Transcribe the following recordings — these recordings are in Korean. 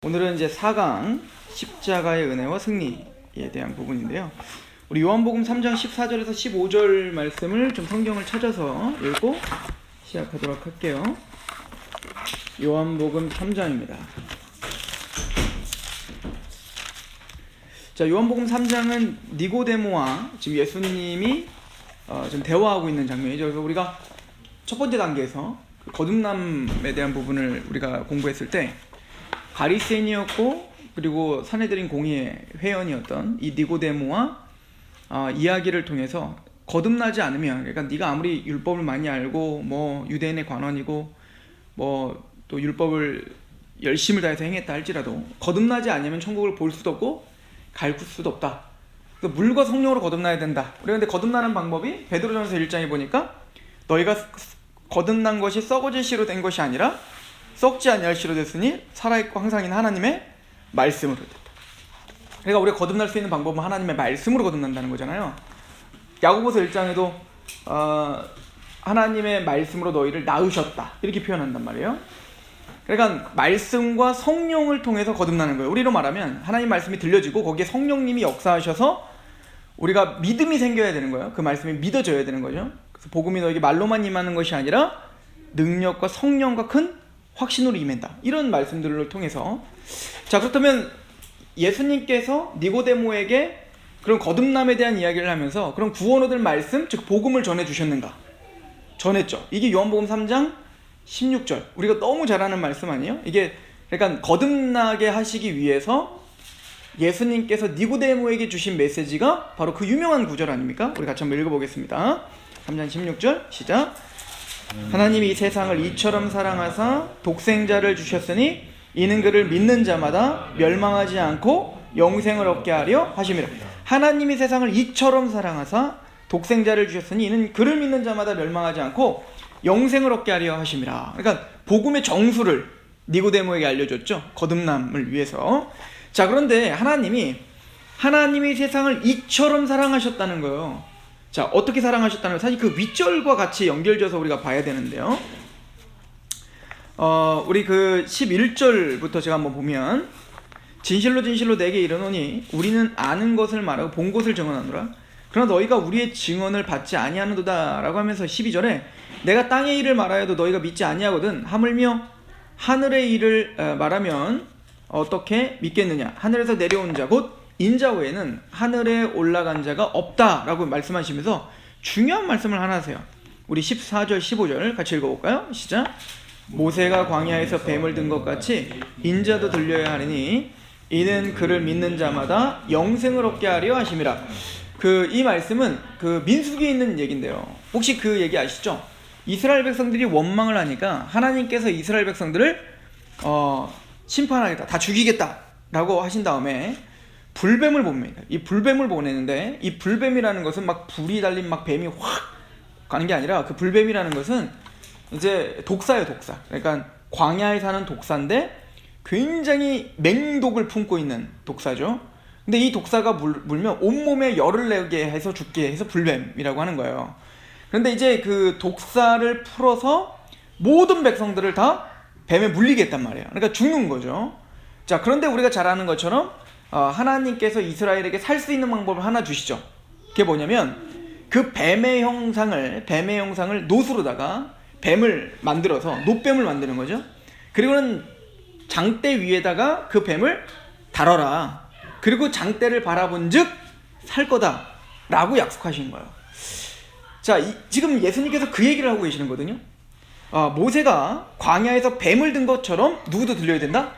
오늘은 이제 4강 십자가의 은혜와 승리에 대한 부분인데요. 우리 요한복음 3장 14절에서 15절 말씀을 좀 성경을 찾아서 읽고 시작하도록 할게요. 요한복음 3장입니다. 자, 요한복음 3장은 니고데모와 지금 예수님이 좀 대화하고 있는 장면이죠. 그래서 우리가 첫 번째 단계에서 거듭남에 대한 부분을 우리가 공부했을 때 바리새인이었고 그리고 산헤드린 공의의 회원이었던 이 니고데모와 이야기를 통해서 거듭나지 않으면, 그러니까 네가 아무리 율법을 많이 알고 뭐 유대인의 관원이고 뭐 또 율법을 열심을 다해서 행했다 할지라도 거듭나지 않으면 천국을 볼 수도 없고 갈 수도 없다. 그래서 물과 성령으로 거듭나야 된다. 그런데 거듭나는 방법이 베드로전서 1장에 보니까 너희가 거듭난 것이 썩어질 씨로 된 것이 아니라 썩지 아니할 씨로 됐으니 살아있고 항상인 하나님의 말씀으로 됐다. 그러니까 우리가 거듭날 수 있는 방법은 하나님의 말씀으로 거듭난다는 거잖아요. 야고보서 1장에도 하나님의 말씀으로 너희를 낳으셨다 이렇게 표현한단 말이에요. 그러니까 말씀과 성령을 통해서 거듭나는 거예요. 우리로 말하면 하나님 말씀이 들려지고 거기에 성령님이 역사하셔서 우리가 믿음이 생겨야 되는 거예요. 그 말씀이 믿어져야 되는 거죠. 그래서 복음이 너에게 말로만 임하는 것이 아니라 능력과 성령과 큰 확신으로 임한다. 이런 말씀들을 통해서, 자, 그렇다면 예수님께서 니고데모에게 그런 거듭남에 대한 이야기를 하면서 그런 구원 얻을 말씀, 즉 복음을 전해주셨는가? 전했죠. 이게 요한복음 3장 16절, 우리가 너무 잘 아는 말씀 아니에요? 이게 그러니까 거듭나게 하시기 위해서 예수님께서 니고데모에게 주신 메시지가 바로 그 유명한 구절 아닙니까? 우리 같이 한번 읽어보겠습니다. 3장 16절 시작. 하나님이 이 세상을 이처럼 사랑하사 독생자를 주셨으니 이는 그를 믿는 자마다 멸망하지 않고 영생을 얻게 하려 하심이라. 하나님이 세상을 이처럼 사랑하사 독생자를 주셨으니 이는 그를 믿는 자마다 멸망하지 않고 영생을 얻게 하려 하심이라. 그러니까 복음의 정수를 니고데모에게 알려줬죠. 거듭남을 위해서. 자, 그런데 하나님이 세상을 이처럼 사랑하셨다는 거예요. 자, 어떻게 사랑하셨다는 거, 사실 그 윗절과 같이 연결져서 우리가 봐야 되는데요. 우리 그 11절부터 제가 한번 보면, 진실로 진실로 내게 이르노니 우리는 아는 것을 말하고 본 것을 증언하노라. 그러나 너희가 우리의 증언을 받지 아니하는도다 라고 하면서 12절에 내가 땅의 일을 말하여도 너희가 믿지 아니하거든 하물며 하늘의 일을 말하면 어떻게 믿겠느냐. 하늘에서 내려온 자 곧 인자 외에는 하늘에 올라간 자가 없다라고 말씀하시면서 중요한 말씀을 하나 하세요. 우리 14절 15절 같이 읽어볼까요? 시작. 모세가 광야에서 뱀을 든 것 같이 인자도 들려야 하리니 이는 그를 믿는 자마다 영생을 얻게 하려 하심이라. 이 말씀은 그 민수기에 있는 얘기인데요. 혹시 그 얘기 아시죠? 이스라엘 백성들이 원망을 하니까 하나님께서 이스라엘 백성들을 심판하겠다, 다 죽이겠다라고 하신 다음에 불뱀을 봅니다. 이 불뱀을 보내는데, 이 불뱀이라는 것은 막 불이 달린 막 뱀이 확 가는 게 아니라 그 불뱀이라는 것은 이제 독사예요, 독사. 그러니까 광야에 사는 독사인데 굉장히 맹독을 품고 있는 독사죠. 근데 이 독사가 물면 온몸에 열을 내게 해서 죽게 해서 불뱀이라고 하는 거예요. 그런데 이제 그 독사를 풀어서 모든 백성들을 다 뱀에 물리겠단 말이에요. 그러니까 죽는 거죠. 자, 그런데 우리가 잘 아는 것처럼 하나님께서 이스라엘에게 살 수 있는 방법을 하나 주시죠. 그게 뭐냐면 그 뱀의 형상을 노수로다가 뱀을 만들어서 노뱀을 만드는 거죠. 그리고는 장대 위에다가 그 뱀을 달아라. 그리고 장대를 바라본즉 살 거다 라고 약속하신 거예요. 자, 지금 예수님께서 그 얘기를 하고 계시는 거거든요. 모세가 광야에서 뱀을 든 것처럼 누구도 들려야 된다?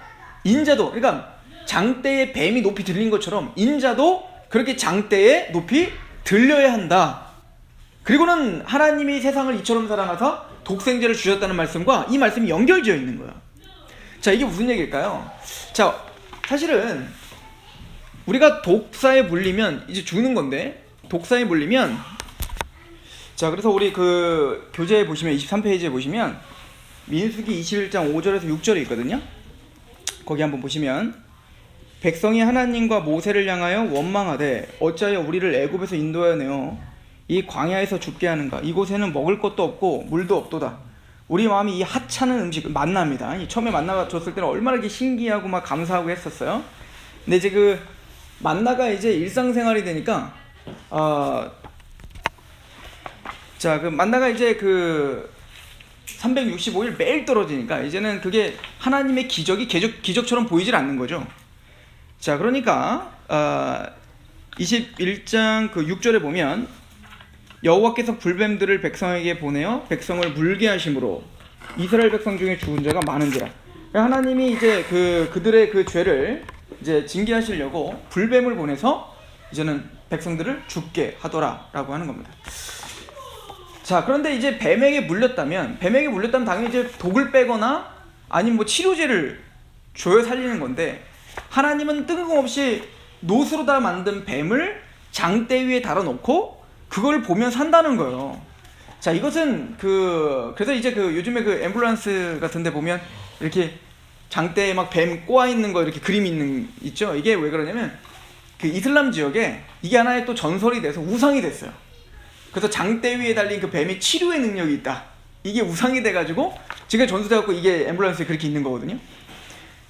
인자도, 그러니까 장대에 뱀이 높이 들린 것처럼 인자도 그렇게 장대에 높이 들려야 한다. 그리고는 하나님이 세상을 이처럼 사랑하사 독생자를 주셨다는 말씀과 이 말씀이 연결되어 있는 거야. 자, 이게 무슨 얘기일까요? 자, 사실은 우리가 독사에 물리면 이제 죽는 건데, 독사에 물리면, 자, 그래서 우리 그 교재에 보시면 23페이지에 보시면 민수기 21장 5절에서 6절이 있거든요. 거기 한번 보시면 백성이 하나님과 모세를 향하여 원망하되 어찌하여 우리를 애굽에서 인도하여 내어 이 광야에서 죽게 하는가. 이곳에는 먹을 것도 없고 물도 없도다. 우리 마음이 이 하찮은 음식, 만나입니다. 처음에 만나가 줬을 때는 얼마나 이렇게 신기하고 막 감사하고 했었어요. 근데 이제 그 만나가 이제 일상생활이 되니까, 자, 그 만나가 이제 그 365일 매일 떨어지니까 이제는 그게 하나님의 기적처럼 보이질 않는 거죠. 자, 그러니까 21장 그 6절에 보면 여호와께서 불뱀들을 백성에게 보내어 백성을 물게 하심으로 이스라엘 백성 중에 죽은 자가 많은지라. 하나님이 이제 그들의 그 죄를 이제 징계하시려고 불뱀을 보내서 이제는 백성들을 죽게 하더라라고 하는 겁니다. 자, 그런데 이제 뱀에게 물렸다면 당연히 이제 독을 빼거나 아니면 뭐 치료제를 줘야 살리는 건데, 하나님은 뜬금없이 노스로 다 만든 뱀을 장대 위에 달아놓고 그걸 보면 산다는 거예요. 자, 이것은 그래서 이제 요즘에 그 앰뷸런스 같은 데 보면 이렇게 장대에 막 뱀 꼬아 있는 거 이렇게 그림 있죠. 이게 왜 그러냐면 그 이슬람 지역에 이게 하나의 또 전설이 돼서 우상이 됐어요. 그래서 장대 위에 달린 그 뱀이 치료의 능력이 있다. 이게 우상이 돼가지고 지금 전수돼갖고 이게 앰뷸런스에 그렇게 있는 거거든요.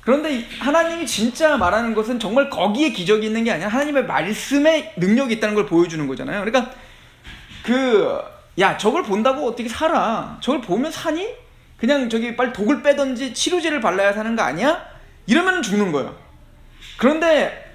그런데 하나님이 진짜 말하는 것은 정말 거기에 기적이 있는 게 아니라 하나님의 말씀에 능력이 있다는 걸 보여주는 거잖아요. 그러니까 야, 저걸 본다고 어떻게 살아? 저걸 보면 사니? 그냥 저기 빨리 독을 빼든지 치료제를 발라야 사는 거 아니야? 이러면 죽는 거예요. 그런데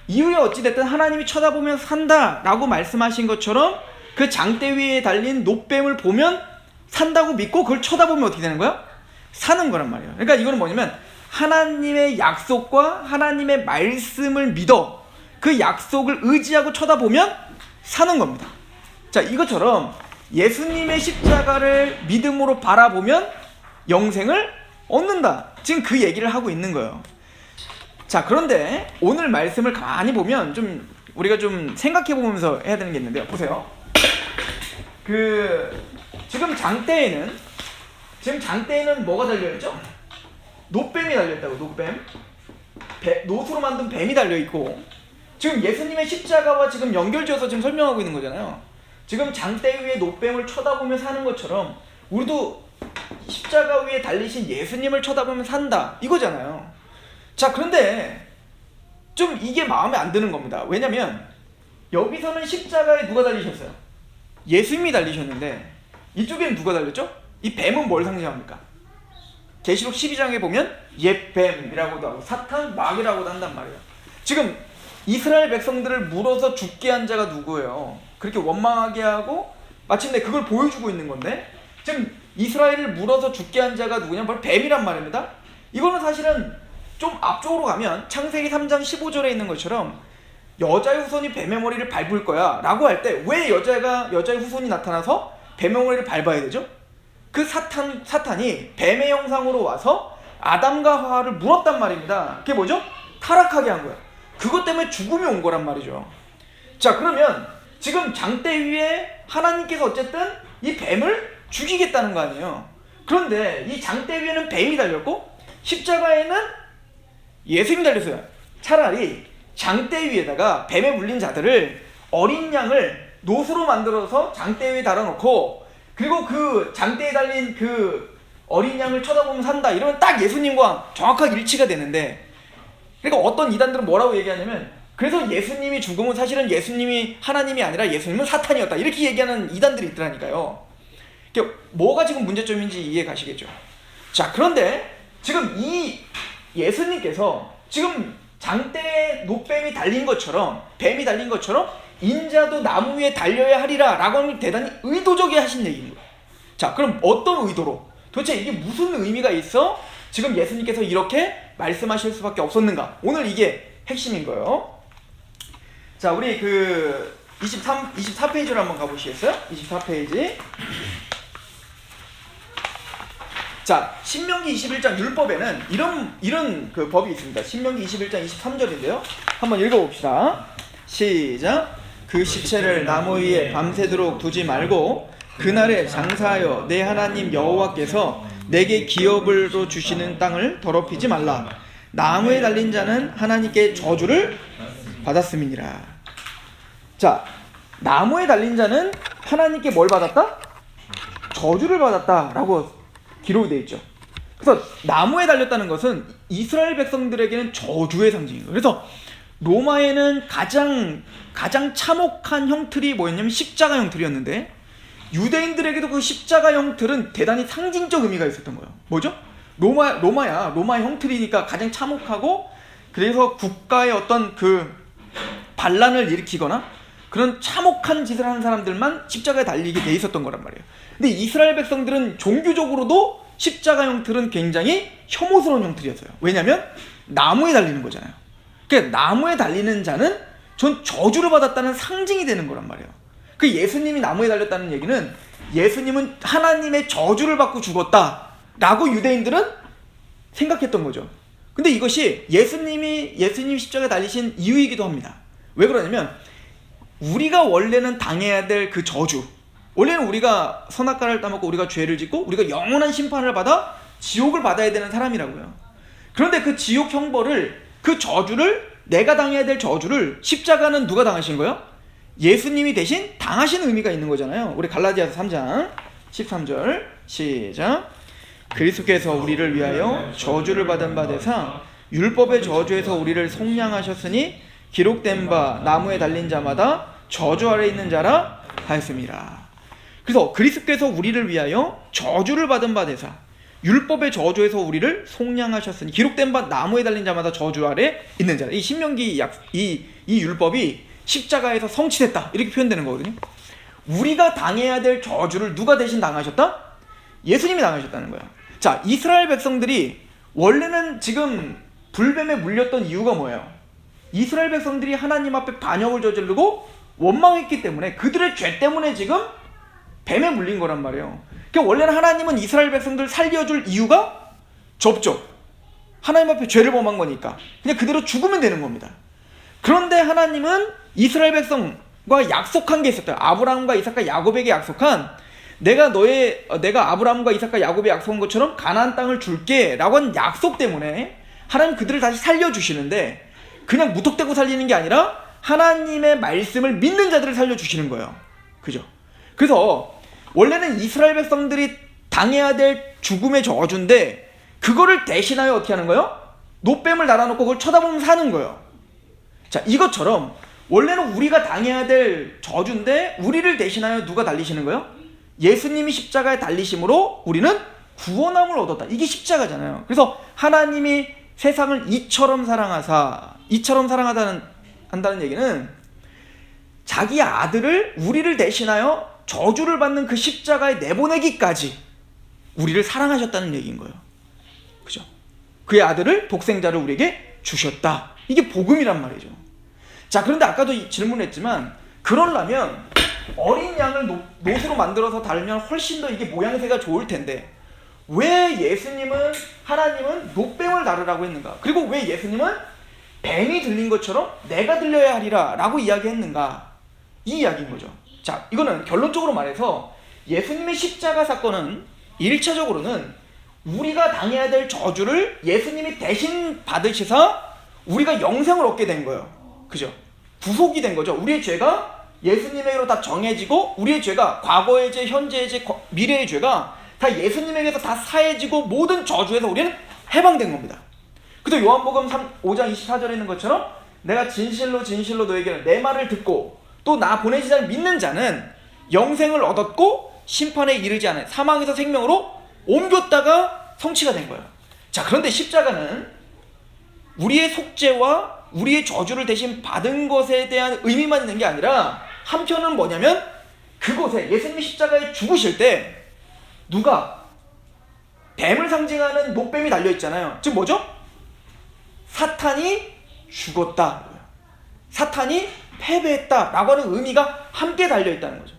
이후에 어찌됐든 하나님이 쳐다보면 산다라고 말씀하신 것처럼 그 장대 위에 달린 노뱀을 보면 산다고 믿고 그걸 쳐다보면 어떻게 되는 거야? 사는 거란 말이에요. 그러니까 이거는 뭐냐면 하나님의 약속과 하나님의 말씀을 믿어 그 약속을 의지하고 쳐다보면 사는 겁니다. 자, 이것처럼 예수님의 십자가를 믿음으로 바라보면 영생을 얻는다. 지금 그 얘기를 하고 있는 거예요. 자, 그런데 오늘 말씀을 가만히 보면 좀 우리가 좀 생각해 보면서 해야 되는 게 있는데요. 보세요. 지금 장대에는 뭐가 달려있죠? 노뱀이 달려있다고. 노뱀. 노수로 만든 뱀이 달려있고, 지금 예수님의 십자가와 지금 연결지어서 지금 설명하고 있는 거잖아요. 지금 장대 위에 노뱀을 쳐다보며 사는 것처럼 우리도 십자가 위에 달리신 예수님을 쳐다보면 산다, 이거잖아요. 자, 그런데 좀 이게 마음에 안 드는 겁니다. 왜냐면 여기서는 십자가에 누가 달리셨어요? 예수님이 달리셨는데 이쪽에는 누가 달렸죠? 이 뱀은 뭘 상징합니까? 계시록 12장에 보면 옛뱀이라고도 하고 사탄, 마귀라고도 한단 말이에요. 지금 이스라엘 백성들을 물어서 죽게 한 자가 누구예요? 그렇게 원망하게 하고 마침내 그걸 보여주고 있는 건데, 지금 이스라엘을 물어서 죽게 한 자가 누구냐? 바로 뱀이란 말입니다. 이거는 사실은 좀 앞쪽으로 가면 창세기 3장 15절에 있는 것처럼 여자의 후손이 뱀의 머리를 밟을 거야 라고 할 때 왜 여자의 후손이 나타나서 뱀의 머리를 밟아야 되죠? 그 사탄이 뱀의 형상으로 와서 아담과 하와를 물었단 말입니다. 그게 뭐죠? 타락하게 한 거야. 그것 때문에 죽음이 온 거란 말이죠. 자, 그러면 지금 장대 위에 하나님께서 어쨌든 이 뱀을 죽이겠다는 거 아니에요. 그런데 이 장대 위에는 뱀이 달렸고 십자가에는 예수님이 달렸어요. 차라리 장대 위에다가 뱀에 물린 자들을 어린 양을 노수로 만들어서 장대 위에 달아놓고, 그리고 그 장대에 달린 그 어린 양을 쳐다보면 산다, 이러면 딱 예수님과 정확하게 일치가 되는데, 그러니까 어떤 이단들은 뭐라고 얘기하냐면, 그래서 예수님이 죽음은 사실은 예수님이 하나님이 아니라 예수님은 사탄이었다, 이렇게 얘기하는 이단들이 있더라니까요. 그러니까 뭐가 지금 문제점인지 이해 가시겠죠. 자, 그런데 지금 이 예수님께서 지금 장대에 노뱀이 달린 것처럼, 뱀이 달린 것처럼 인자도 나무 위에 달려야 하리라 라고 하면 대단히 의도적이 하신 얘기인 거예요. 자, 그럼 어떤 의도로? 도대체 이게 무슨 의미가 있어? 지금 예수님께서 이렇게 말씀하실 수밖에 없었는가? 오늘 이게 핵심인 거예요. 자, 우리 24페이지로 한번 가보시겠어요? 24페이지. 자, 신명기 21장 율법에는 이런 그 법이 있습니다. 신명기 21장 23절인데요. 한번 읽어봅시다. 시작. 그 시체를 나무 위에 밤새도록 두지 말고 그날에 장사하여 내 하나님 여호와께서 내게 기업으로 주시는 땅을 더럽히지 말라. 나무에 달린 자는 하나님께 저주를 받았음이니라. 자, 나무에 달린 자는 하나님께 뭘 받았다? 저주를 받았다라고 기록이 되어 있죠. 그래서 나무에 달렸다는 것은 이스라엘 백성들에게는 저주의 상징이에요. 그래서 로마에는 가장 참혹한 형틀이 뭐였냐면 십자가 형틀이었는데, 유대인들에게도 그 십자가 형틀은 대단히 상징적 의미가 있었던 거예요. 뭐죠? 로마의 형틀이니까 가장 참혹하고, 그래서 국가의 어떤 그 반란을 일으키거나 그런 참혹한 짓을 하는 사람들만 십자가에 달리게 돼 있었던 거란 말이에요. 근데 이스라엘 백성들은 종교적으로도 십자가 형틀은 굉장히 혐오스러운 형틀이었어요. 왜냐하면 나무에 달리는 거잖아요. 그러니까 나무에 달리는 자는 전 저주를 받았다는 상징이 되는 거란 말이에요. 그 예수님이 나무에 달렸다는 얘기는 예수님은 하나님의 저주를 받고 죽었다라고 유대인들은 생각했던 거죠. 근데 이것이 예수님 십자가에 달리신 이유이기도 합니다. 왜 그러냐면 우리가 원래는 당해야 될 그 저주, 원래는 우리가 선악과를 따먹고 우리가 죄를 짓고 우리가 영원한 심판을 받아 지옥을 받아야 되는 사람이라고요. 그런데 그 지옥 형벌을, 그 저주를, 내가 당해야 될 저주를 십자가는 누가 당하신 거예요? 예수님이 대신 당하신 의미가 있는 거잖아요. 우리 갈라디아서 3장 13절 시작. 그리스도께서 우리를 위하여 저주를 받은 바 되사 율법의 저주에서 우리를 속량하셨으니 기록된 바 나무에 달린 자마다 저주 아래 있는 자라 하였습니다. 그래서 그리스도께서 우리를 위하여 저주를 받은 바 되사 율법의 저주에서 우리를 속량하셨으니 기록된 바 나무에 달린 자마다 저주 아래 있는 자라. 이 신명기 이 율법이 십자가에서 성취됐다 이렇게 표현되는 거거든요. 우리가 당해야 될 저주를 누가 대신 당하셨다? 예수님이 당하셨다는 거예요. 자, 이스라엘 백성들이 원래는 지금 불뱀에 물렸던 이유가 뭐예요? 이스라엘 백성들이 하나님 앞에 반역을 저지르고 원망했기 때문에, 그들의 죄 때문에 지금 뱀에 물린 거란 말이에요. 그러니까 원래는 하나님은 이스라엘 백성들을 살려줄 이유가 없죠. 하나님 앞에 죄를 범한 거니까 그냥 그대로 죽으면 되는 겁니다. 그런데 하나님은 이스라엘 백성과 약속한 게 있었어요. 아브라함과 이삭과 야곱에게 약속한, 내가 아브라함과 이삭과 야곱에 약속한 것처럼 가나안 땅을 줄게 라고 한 약속 때문에 하나님 그들을 다시 살려주시는데, 그냥 무턱대고 살리는 게 아니라 하나님의 말씀을 믿는 자들을 살려주시는 거예요. 그죠? 그래서 원래는 이스라엘 백성들이 당해야 될 죽음의 저주인데, 그거를 대신하여 어떻게 하는 거예요? 노뱀을 달아놓고 그걸 쳐다보면 사는 거예요. 자, 이것처럼 원래는 우리가 당해야 될 저주인데 우리를 대신하여 누가 달리시는 거예요? 예수님이 십자가에 달리심으로 우리는 구원함을 얻었다. 이게 십자가잖아요. 그래서 하나님이 세상을 이처럼 한다는 얘기는 자기 아들을 우리를 대신하여 저주를 받는 그 십자가에 내보내기까지 우리를 사랑하셨다는 얘기인 거예요. 그죠? 그의 아들을, 독생자를 우리에게 주셨다. 이게 복음이란 말이죠. 자, 그런데 아까도 질문했지만, 그러려면 어린 양을 노수로 만들어서 달면 훨씬 더 이게 모양새가 좋을 텐데 왜 하나님은 노뱀을 다루라고 했는가? 그리고 왜 예수님은 뱀이 들린 것처럼 내가 들려야 하리라 라고 이야기했는가? 이 이야기인 거죠. 자, 이거는 결론적으로 말해서 예수님의 십자가 사건은 1차적으로는 우리가 당해야 될 저주를 예수님이 대신 받으시사 우리가 영생을 얻게 된 거예요. 그죠? 구속이 된 거죠. 우리의 죄가 예수님에게로 다 정해지고, 우리의 죄가, 과거의 죄, 현재의 죄, 미래의 죄가 다 예수님에게서 다 사해지고 모든 저주에서 우리는 해방된 겁니다. 그래서 요한복음 5장 24절에 있는 것처럼 내가 진실로 너에게는 내 말을 듣고 또 나 보내신 자를 믿는 자는 영생을 얻었고 심판에 이르지 않은 사망에서 생명으로 옮겼다가 성취가 된 거예요. 자, 그런데 십자가는 우리의 속죄와 우리의 저주를 대신 받은 것에 대한 의미만 있는 게 아니라 한편은 뭐냐면, 그곳에 예수님이 십자가에 죽으실 때 누가 뱀을 상징하는 노뱀이 달려있잖아요. 즉 뭐죠? 사탄이 죽었다, 사탄이 패배했다 라고 하는 의미가 함께 달려있다는 거죠.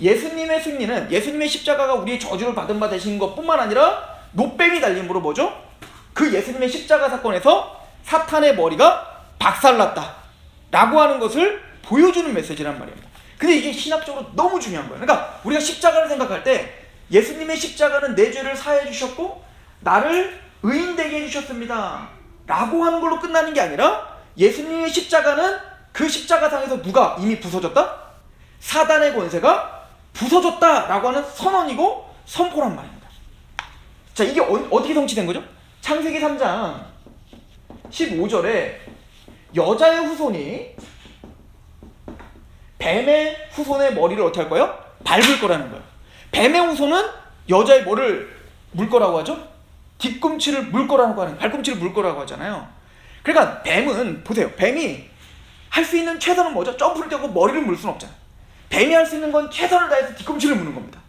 예수님의 승리는, 예수님의 십자가가 우리의 저주를 받은 바 되신 것뿐만 아니라 노뱀이 달림으로 뭐죠? 그 예수님의 십자가 사건에서 사탄의 머리가 박살났다 라고 하는 것을 보여주는 메시지란 말입니다. 근데 이게 신학적으로 너무 중요한 거예요. 그러니까 우리가 십자가를 생각할 때 예수님의 십자가는 내 죄를 사해 주셨고 나를 의인되게 해주셨습니다 라고 하는 걸로 끝나는 게 아니라, 예수님의 십자가는 그 십자가상에서 누가 이미 부서졌다? 사단의 권세가 부서졌다 라고 하는 선언이고 선포란 말입니다. 자, 이게 어떻게 성취된 거죠? 창세기 3장 15절에 여자의 후손이 뱀의 후손의 머리를 어떻게 할 거예요? 밟을 거라는 거예요. 뱀의 후손은 여자의 뭐를 물 거라고 하죠? 뒤꿈치를 물 거라고 하는, 발꿈치를 물 거라고 하잖아요. 그러니까 뱀은, 보세요. 뱀이 할 수 있는 최선은 뭐죠? 점프를 뛰고 머리를 물 수는 없잖아요. 뱀이 할 수 있는 건 최선을 다해서 뒤꿈치를 무는 겁니다.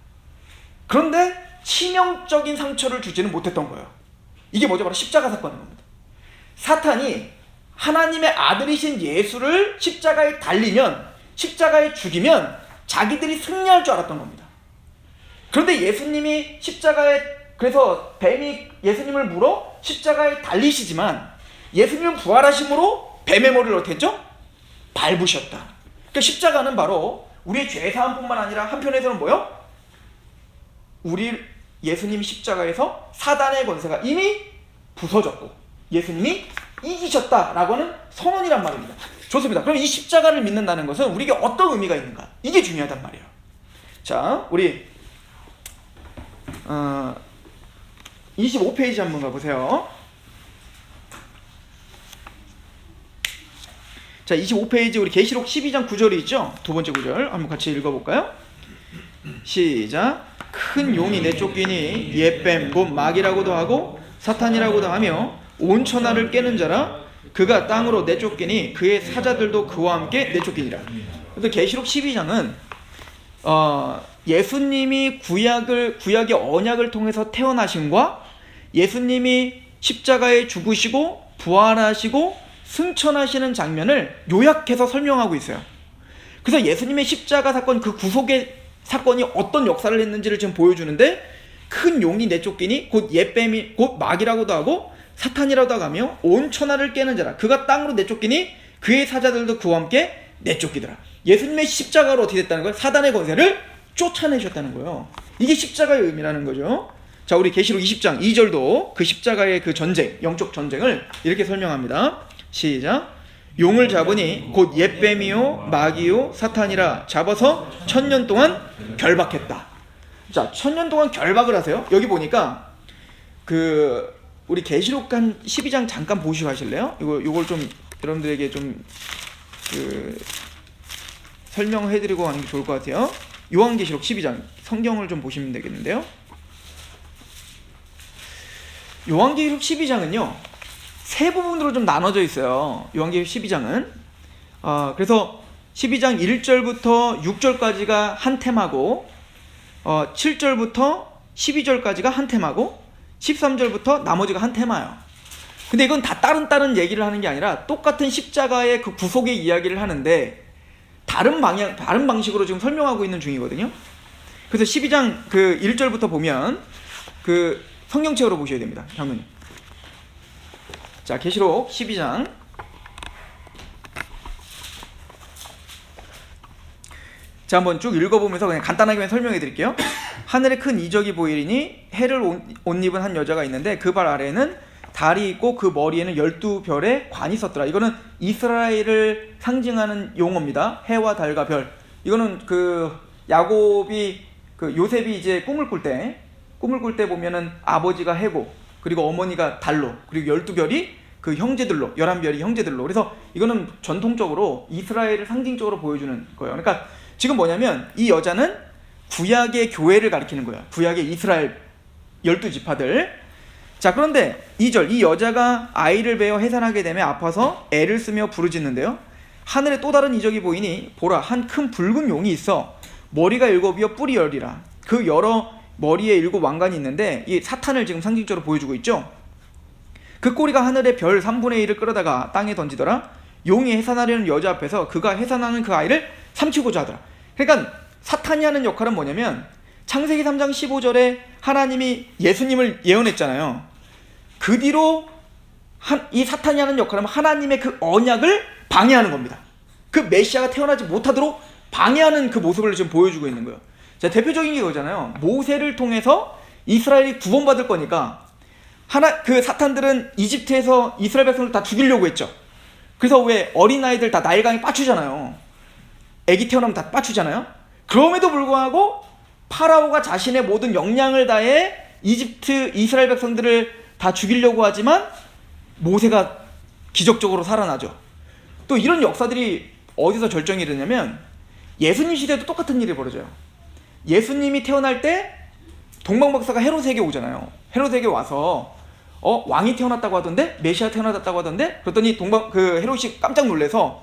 그런데 치명적인 상처를 주지는 못했던 거예요. 이게 뭐죠? 바로 십자가 사건인 겁니다. 사탄이 하나님의 아들이신 예수를 십자가에 달리면, 십자가에 죽이면 자기들이 승리할 줄 알았던 겁니다. 그런데 예수님이 십자가에, 그래서 뱀이 예수님을 물어 십자가에 달리시지만 예수님은 부활하심으로 뱀의 머리를 어떻게 했죠? 밟으셨다. 그러니까 십자가는 바로 우리의 죄사함뿐만 아니라 한편에서는 뭐요? 우리 예수님 십자가에서 사단의 권세가 이미 부서졌고 예수님이 이기셨다라고 하는 선언이란 말입니다. 좋습니다. 그럼 이 십자가를 믿는다는 것은 우리에게 어떤 의미가 있는가? 이게 중요하단 말이에요. 자, 우리 25페이지 한번 가보세요. 자, 25페이지 우리 계시록 12장 9절이 있죠? 두 번째 구절 한번 같이 읽어볼까요? 시작. 큰 용이 내쫓기니 옛뱀 곧 마귀라고도 하고 사탄이라고도 하며 온 천하를 깨는 자라. 그가 땅으로 내쫓기니 그의 사자들도 그와 함께 내쫓기니라. 그래서 계시록 12장은 예수님이 구약의 언약을 통해서 태어나심과 예수님이 십자가에 죽으시고 부활하시고 승천하시는 장면을 요약해서 설명하고 있어요. 그래서 예수님의 십자가 사건, 그 구속의 사건이 어떤 역사를 했는지를 지금 보여주는데, 큰 용이 내쫓기니 곧 옛뱀이 곧 마귀라고도 하고 사탄이라고도 하며 온 천하를 깨는 자라. 그가 땅으로 내쫓기니 그의 사자들도 그와 함께 내쫓기더라. 예수님의 십자가로 어떻게 됐다는 거예요? 사단의 권세를 쫓아내셨다는 거예요. 이게 십자가의 의미라는 거죠. 자, 우리 계시록 20장 2절도 그 십자가의 그 전쟁, 영적 전쟁을 이렇게 설명합니다. 시작. 용을 잡으니 곧 옛뱀이요 마귀요 사탄이라. 잡아서 1000년 동안 결박했다. 자, 1000년 동안 결박을 하세요. 여기 보니까 우리 계시록 한 12장 잠깐 보시고 하실래요? 이걸 좀 여러분들에게 좀 설명해드리고 하는 게 좋을 것 같아요. 요한계시록 12장 성경을 좀 보시면 되겠는데요. 요한계시록 12장은요 세 부분으로 좀 나눠져 있어요. 요한계시록 12장은 그래서 12장 1절부터 6절까지가 한 테마고 7절부터 12절까지가 한 테마고 13절부터 나머지가 한 테마예요. 근데 이건 다 다른 얘기를 하는 게 아니라 똑같은 십자가의 그 구속의 이야기를 하는데 다른 방식으로 지금 설명하고 있는 중이거든요. 그래서 12장 그 1절부터 보면 그 성경책으로 보셔야 됩니다. 장로님. 자, 계시록 12장 자, 한번 쭉 읽어보면서 그냥 간단하게 설명해 드릴게요. 하늘에 큰 이적이 보이리니 해를 옷 입은 한 여자가 있는데 그 발 아래에는 달이 있고 그 머리에는 12별의 관이 있었더라. 이거는 이스라엘을 상징하는 용어입니다. 해와 달과 별. 이거는 그 야곱이 요셉이 이제 꿈을 꿀 때 보면은 아버지가 해고 그리고 어머니가 달로 그리고 12별이 그 형제들로 11별이 형제들로. 그래서 이거는 전통적으로 이스라엘을 상징적으로 보여주는 거예요. 그러니까 지금 뭐냐면 이 여자는 구약의 교회를 가리키는 거예요. 구약의 이스라엘 12지파들. 자, 그런데 2절, 이 여자가 아이를 베어 해산하게 되며 아파서 애를 쓰며 부르짖는데요. 하늘에 또 다른 이적이 보이니 보라, 한 큰 붉은 용이 있어 머리가 7이요 뿔이 10이라. 그 여러 머리에 7 왕관이 있는데 이 사탄을 지금 상징적으로 보여주고 있죠. 그 꼬리가 하늘의 별 3분의 1을 끌어다가 땅에 던지더라. 용이 해산하려는 여자 앞에서 그가 해산하는 그 아이를 삼키고자 하더라. 그러니까 사탄이 하는 역할은 뭐냐면 창세기 3장 15절에 하나님이 예수님을 예언했잖아요. 그 뒤로 이 사탄이 하는 역할은 하나님의 그 언약을 방해하는 겁니다. 그 메시아가 태어나지 못하도록 방해하는 그 모습을 지금 보여주고 있는 거예요. 자, 대표적인 게 이거잖아요. 모세를 통해서 이스라엘이 구원받을 거니까 그 사탄들은 이집트에서 이스라엘 백성을 다 죽이려고 했죠. 그래서 왜 어린아이들 다 나일강에 빠추잖아요. 애기 태어나면 다 빠추잖아요. 그럼에도 불구하고 파라오가 자신의 모든 역량을 다해 이집트 이스라엘 백성들을 다 죽이려고 하지만 모세가 기적적으로 살아나죠. 또 이런 역사들이 어디서 절정이 이르냐면 예수님 시대도 똑같은 일이 벌어져요. 예수님이 태어날 때 동방박사가 헤롯에게 오잖아요. 헤롯에게 와서 왕이 태어났다고 하던데, 메시아 태어났다고 하던데, 그랬더니 헤롯이 깜짝 놀래서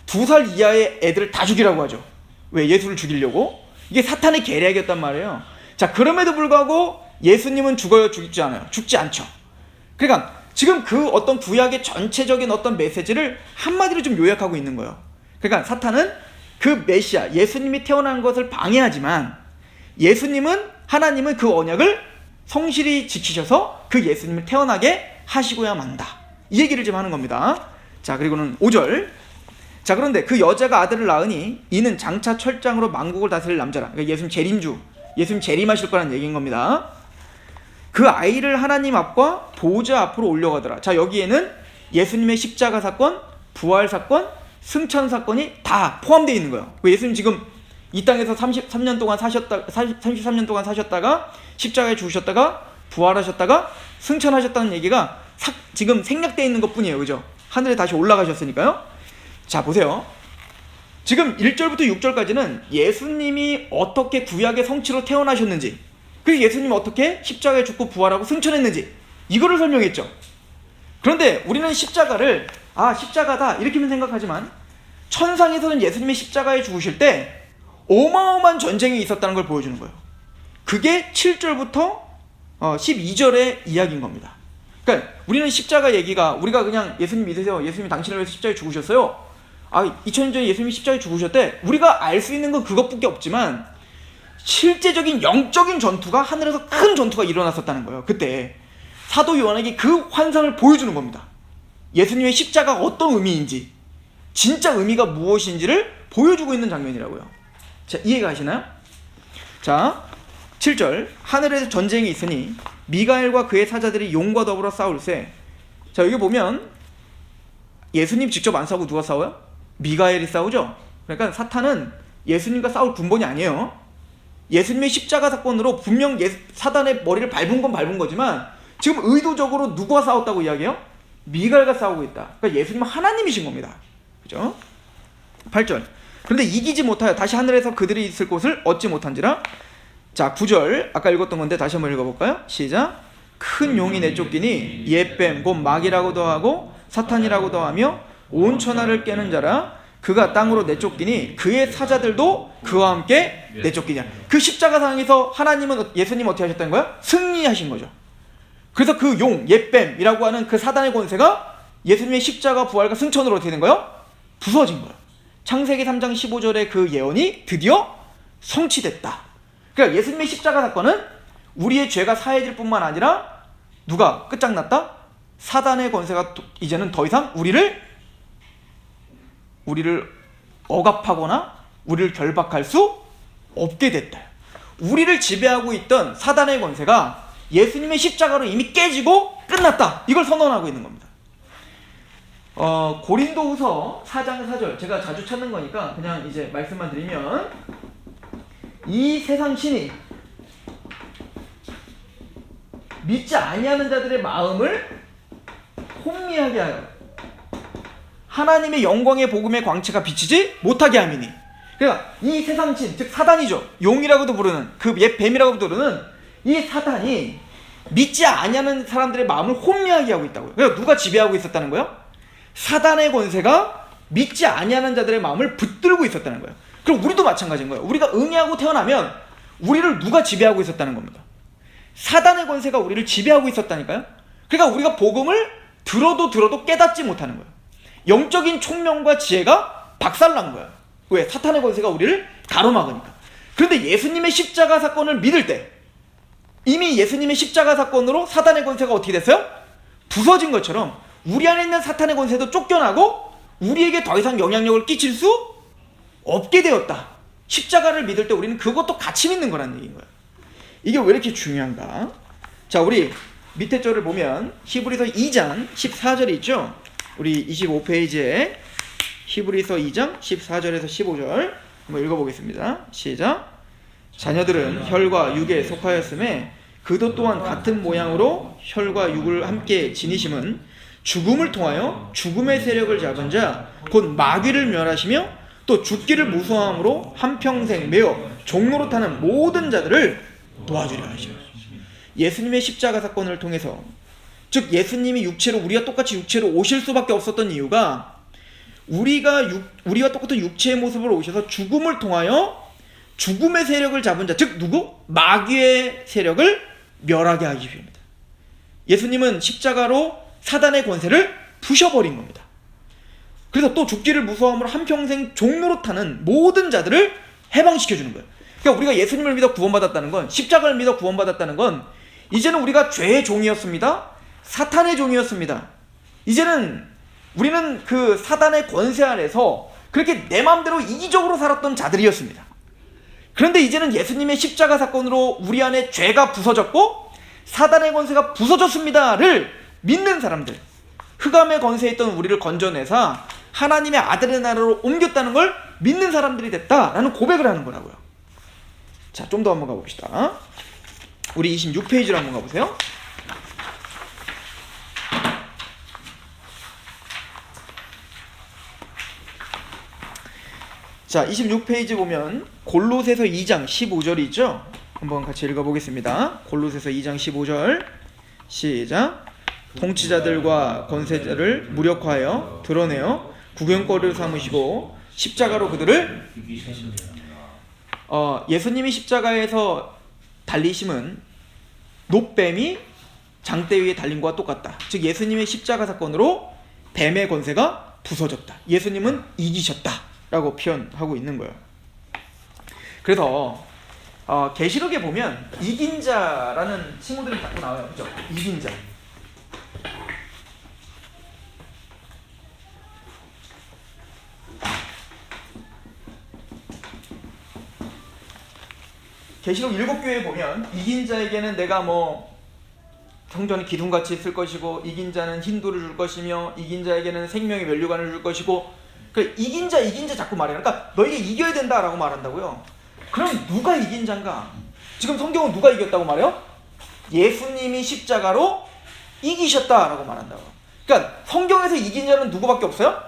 2살 이하의 애들을 다 죽이라고 하죠. 왜? 예수를 죽이려고. 이게 사탄의 계략이었단 말이에요. 자, 그럼에도 불구하고 예수님은 죽어요? 죽지 않아요? 죽지 않죠. 그러니까 지금 그 어떤 구약의 전체적인 어떤 메시지를 한마디로 좀 요약하고 있는 거예요. 그러니까 사탄은 그 메시아, 예수님이 태어난 것을 방해하지만 하나님은 그 언약을 성실히 지키셔서 그 예수님을 태어나게 하시고야 만다. 이 얘기를 좀 하는 겁니다. 자, 그리고는 5절. 자, 그런데 그 여자가 아들을 낳으니 이는 장차 철장으로 만국을 다스릴 남자라. 그러니까 예수님 재림하실 거라는 얘기인 겁니다. 그 아이를 하나님 앞과 보좌 앞으로 올려가더라. 자, 여기에는 예수님의 십자가 사건, 부활 사건, 승천 사건이 다 포함되어 있는 거예요. 예수님 지금 이 땅에서 33년 동안 사셨다가 십자가에 죽으셨다가 부활하셨다가 승천하셨다는 얘기가 지금 생략되어 있는 것 뿐이에요. 그죠? 하늘에 다시 올라가셨으니까요. 자, 보세요. 지금 1절부터 6절까지는 예수님이 어떻게 구약의 성취로 태어나셨는지, 그리고 예수님이 어떻게 십자가에 죽고 부활하고 승천했는지, 이거를 설명했죠. 그런데 우리는 십자가를 십자가다 이렇게만 생각하지만 천상에서는 예수님이 십자가에 죽으실 때 어마어마한 전쟁이 있었다는 걸 보여주는 거예요. 그게 7절부터 12절의 이야기인 겁니다. 그러니까 우리는 십자가 얘기가, 우리가 그냥 예수님 믿으세요, 예수님이 당신을 위해서 십자가에 죽으셨어요, 2000년 전에 예수님이 십자가에 죽으셨대, 우리가 알 수 있는 건 그것밖에 없지만 실제적인 영적인 전투가, 하늘에서 큰 전투가 일어났었다는 거예요. 그때 사도 요한에게 그 환상을 보여주는 겁니다. 예수님의 십자가가 어떤 의미인지, 진짜 의미가 무엇인지를 보여주고 있는 장면이라고요. 자, 이해가 가시나요? 자, 7절. 하늘에서 전쟁이 있으니 미가엘과 그의 사자들이 용과 더불어 싸울세. 자, 여기 보면 예수님 직접 안 싸우고 누가 싸워요? 미가엘이 싸우죠. 그러니까 사탄은 예수님과 싸울 군번이 아니에요. 예수님의 십자가 사건으로 분명 사단의 머리를 밟은 건 밟은 거지만 지금 의도적으로 누구와 싸웠다고 이야기해요? 미가엘과 싸우고 있다. 그러니까 예수님은 하나님이신 겁니다. 그죠? 8절. 그런데 이기지 못하여 다시 하늘에서 그들이 있을 곳을 얻지 못한지라. 자, 9절. 아까 읽었던 건데 다시 한번 읽어볼까요? 시작. 큰 용이 내쫓기니 옛뱀 곧 마귀라고도 하고 사탄이라고도 하며 온 천하를 깨는 자라. 그가 땅으로 내쫓기니 그의 사자들도 그와 함께 내쫓기냐. 그 십자가 상에서 예수님 어떻게 하셨다는 거야? 승리하신 거죠. 그래서 그 용, 옛뱀이라고 하는 그 사단의 권세가 예수님의 십자가 부활과 승천으로 어떻게 된 거예요? 부서진 거예요. 창세기 3장 15절의 그 예언이 드디어 성취됐다. 그러니까 예수님의 십자가 사건은 우리의 죄가 사해질 뿐만 아니라 누가 끝장났다? 사단의 권세가 이제는 더 이상 우리를 억압하거나 우리를 결박할 수 없게 됐다. 우리를 지배하고 있던 사단의 권세가 예수님의 십자가로 이미 깨지고 끝났다. 이걸 선언하고 있는 겁니다. 고린도후서 4장 4절, 제가 자주 찾는 거니까 그냥 이제 말씀만 드리면, 이 세상 신이 믿지 아니하는 자들의 마음을 혼미하게 하여 하나님의 영광의 복음의 광채가 비치지 못하게 함이니. 그러니까 이 세상 신, 즉 사단이죠. 용이라고도 부르는, 그 옛 뱀이라고도 부르는 이 사단이 믿지 아니하는 사람들의 마음을 혼미하게 하고 있다고요. 그러니까 누가 지배하고 있었다는 거예요? 사단의 권세가 믿지 아니하는 자들의 마음을 붙들고 있었다는 거예요. 그럼 우리도 마찬가지인 거예요. 우리가 응애하고 태어나면 우리를 누가 지배하고 있었다는 겁니다. 사단의 권세가 우리를 지배하고 있었다니까요. 그러니까 우리가 복음을 들어도 깨닫지 못하는 거예요. 영적인 총명과 지혜가 박살난 거예요. 왜? 사탄의 권세가 우리를 가로막으니까. 그런데 예수님의 십자가 사건을 믿을 때 이미 예수님의 십자가 사건으로 사단의 권세가 어떻게 됐어요? 부서진 것처럼 우리 안에 있는 사탄의 권세도 쫓겨나고 우리에게 더 이상 영향력을 끼칠 수 없게 되었다. 십자가를 믿을 때 우리는 그것도 같이 믿는 거라는 얘기인 거예요. 이게 왜 이렇게 중요한가? 자, 우리 밑에 절을 보면 히브리서 2장 14절이 있죠? 우리 25페이지에 히브리서 2장 14절에서 15절 한번 읽어보겠습니다. 시작. 자녀들은 혈과 육에 속하였음에 그도 또한 같은 모양으로 혈과 육을 함께 지니심은 죽음을 통하여 죽음의 세력을 잡은 자 곧 마귀를 멸하시며 또 죽기를 무서워함으로 한평생 매어 종로로 타는 모든 자들을 도와주려 하시오. 예수님의 십자가 사건을 통해서, 즉 예수님이 우리와 똑같이 육체로 오실 수밖에 없었던 이유가 우리와 똑같은 육체의 모습으로 오셔서 죽음을 통하여 죽음의 세력을 잡은 자, 즉 누구? 마귀의 세력을 멸하게 하기 위함입니다. 예수님은 십자가로 사단의 권세를 부셔버린 겁니다. 그래서 또 죽기를 무서워함으로 한평생 종로로 타는 모든 자들을 해방시켜주는 거예요. 그러니까 우리가 예수님을 믿어 구원받았다는 건, 십자가를 믿어 구원받았다는 건, 이제는 우리가 죄의 종이었습니다. 사탄의 종이었습니다. 이제는 우리는 그 사단의 권세 아래서 그렇게 내 마음대로 이기적으로 살았던 자들이었습니다. 그런데 이제는 예수님의 십자가 사건으로 우리 안에 죄가 부서졌고 사단의 권세가 부서졌습니다를 믿는 사람들, 흑암의 권세에 있던 우리를 건져내사 하나님의 아들의 나라로 옮겼다는 걸 믿는 사람들이 됐다라는 고백을 하는 거라고요. 자, 좀 더 한번 가봅시다. 우리 26페이지로 한번 가보세요. 자, 26페이지 보면 골로새서 2장 15절이 있죠? 한번 같이 읽어보겠습니다. 골로새서 2장 15절 시작. 통치자들과 권세자를 무력화하여 드러내어 구경거리를 삼으시고 십자가로 그들을 예수님이 십자가에서 달리심은 놋뱀이 장대 위에 달린 것과 똑같다. 즉 예수님의 십자가 사건으로 뱀의 권세가 부서졌다. 예수님은 이기셨다 라고 표현하고 있는 거예요. 그래서 계시록에 보면 이긴 자라는 친구들이 자꾸 나와요. 그죠? 이긴 자. 계시록 7교회에 보면 이긴 자에게는 내가 성전이 기둥같이 있을 것이고 이긴 자는 흰돌을 줄 것이며 이긴 자에게는 생명의 면류관을 줄 것이고, 그러니까 이긴 자 자꾸 말해요. 그러니까 너에게 이겨야 된다라고 말한다고요. 그럼 누가 이긴 자인가? 지금 성경은 누가 이겼다고 말해요? 예수님이 십자가로 이기셨다라고 말한다고. 그러니까 성경에서 이긴 자는 누구밖에 없어요?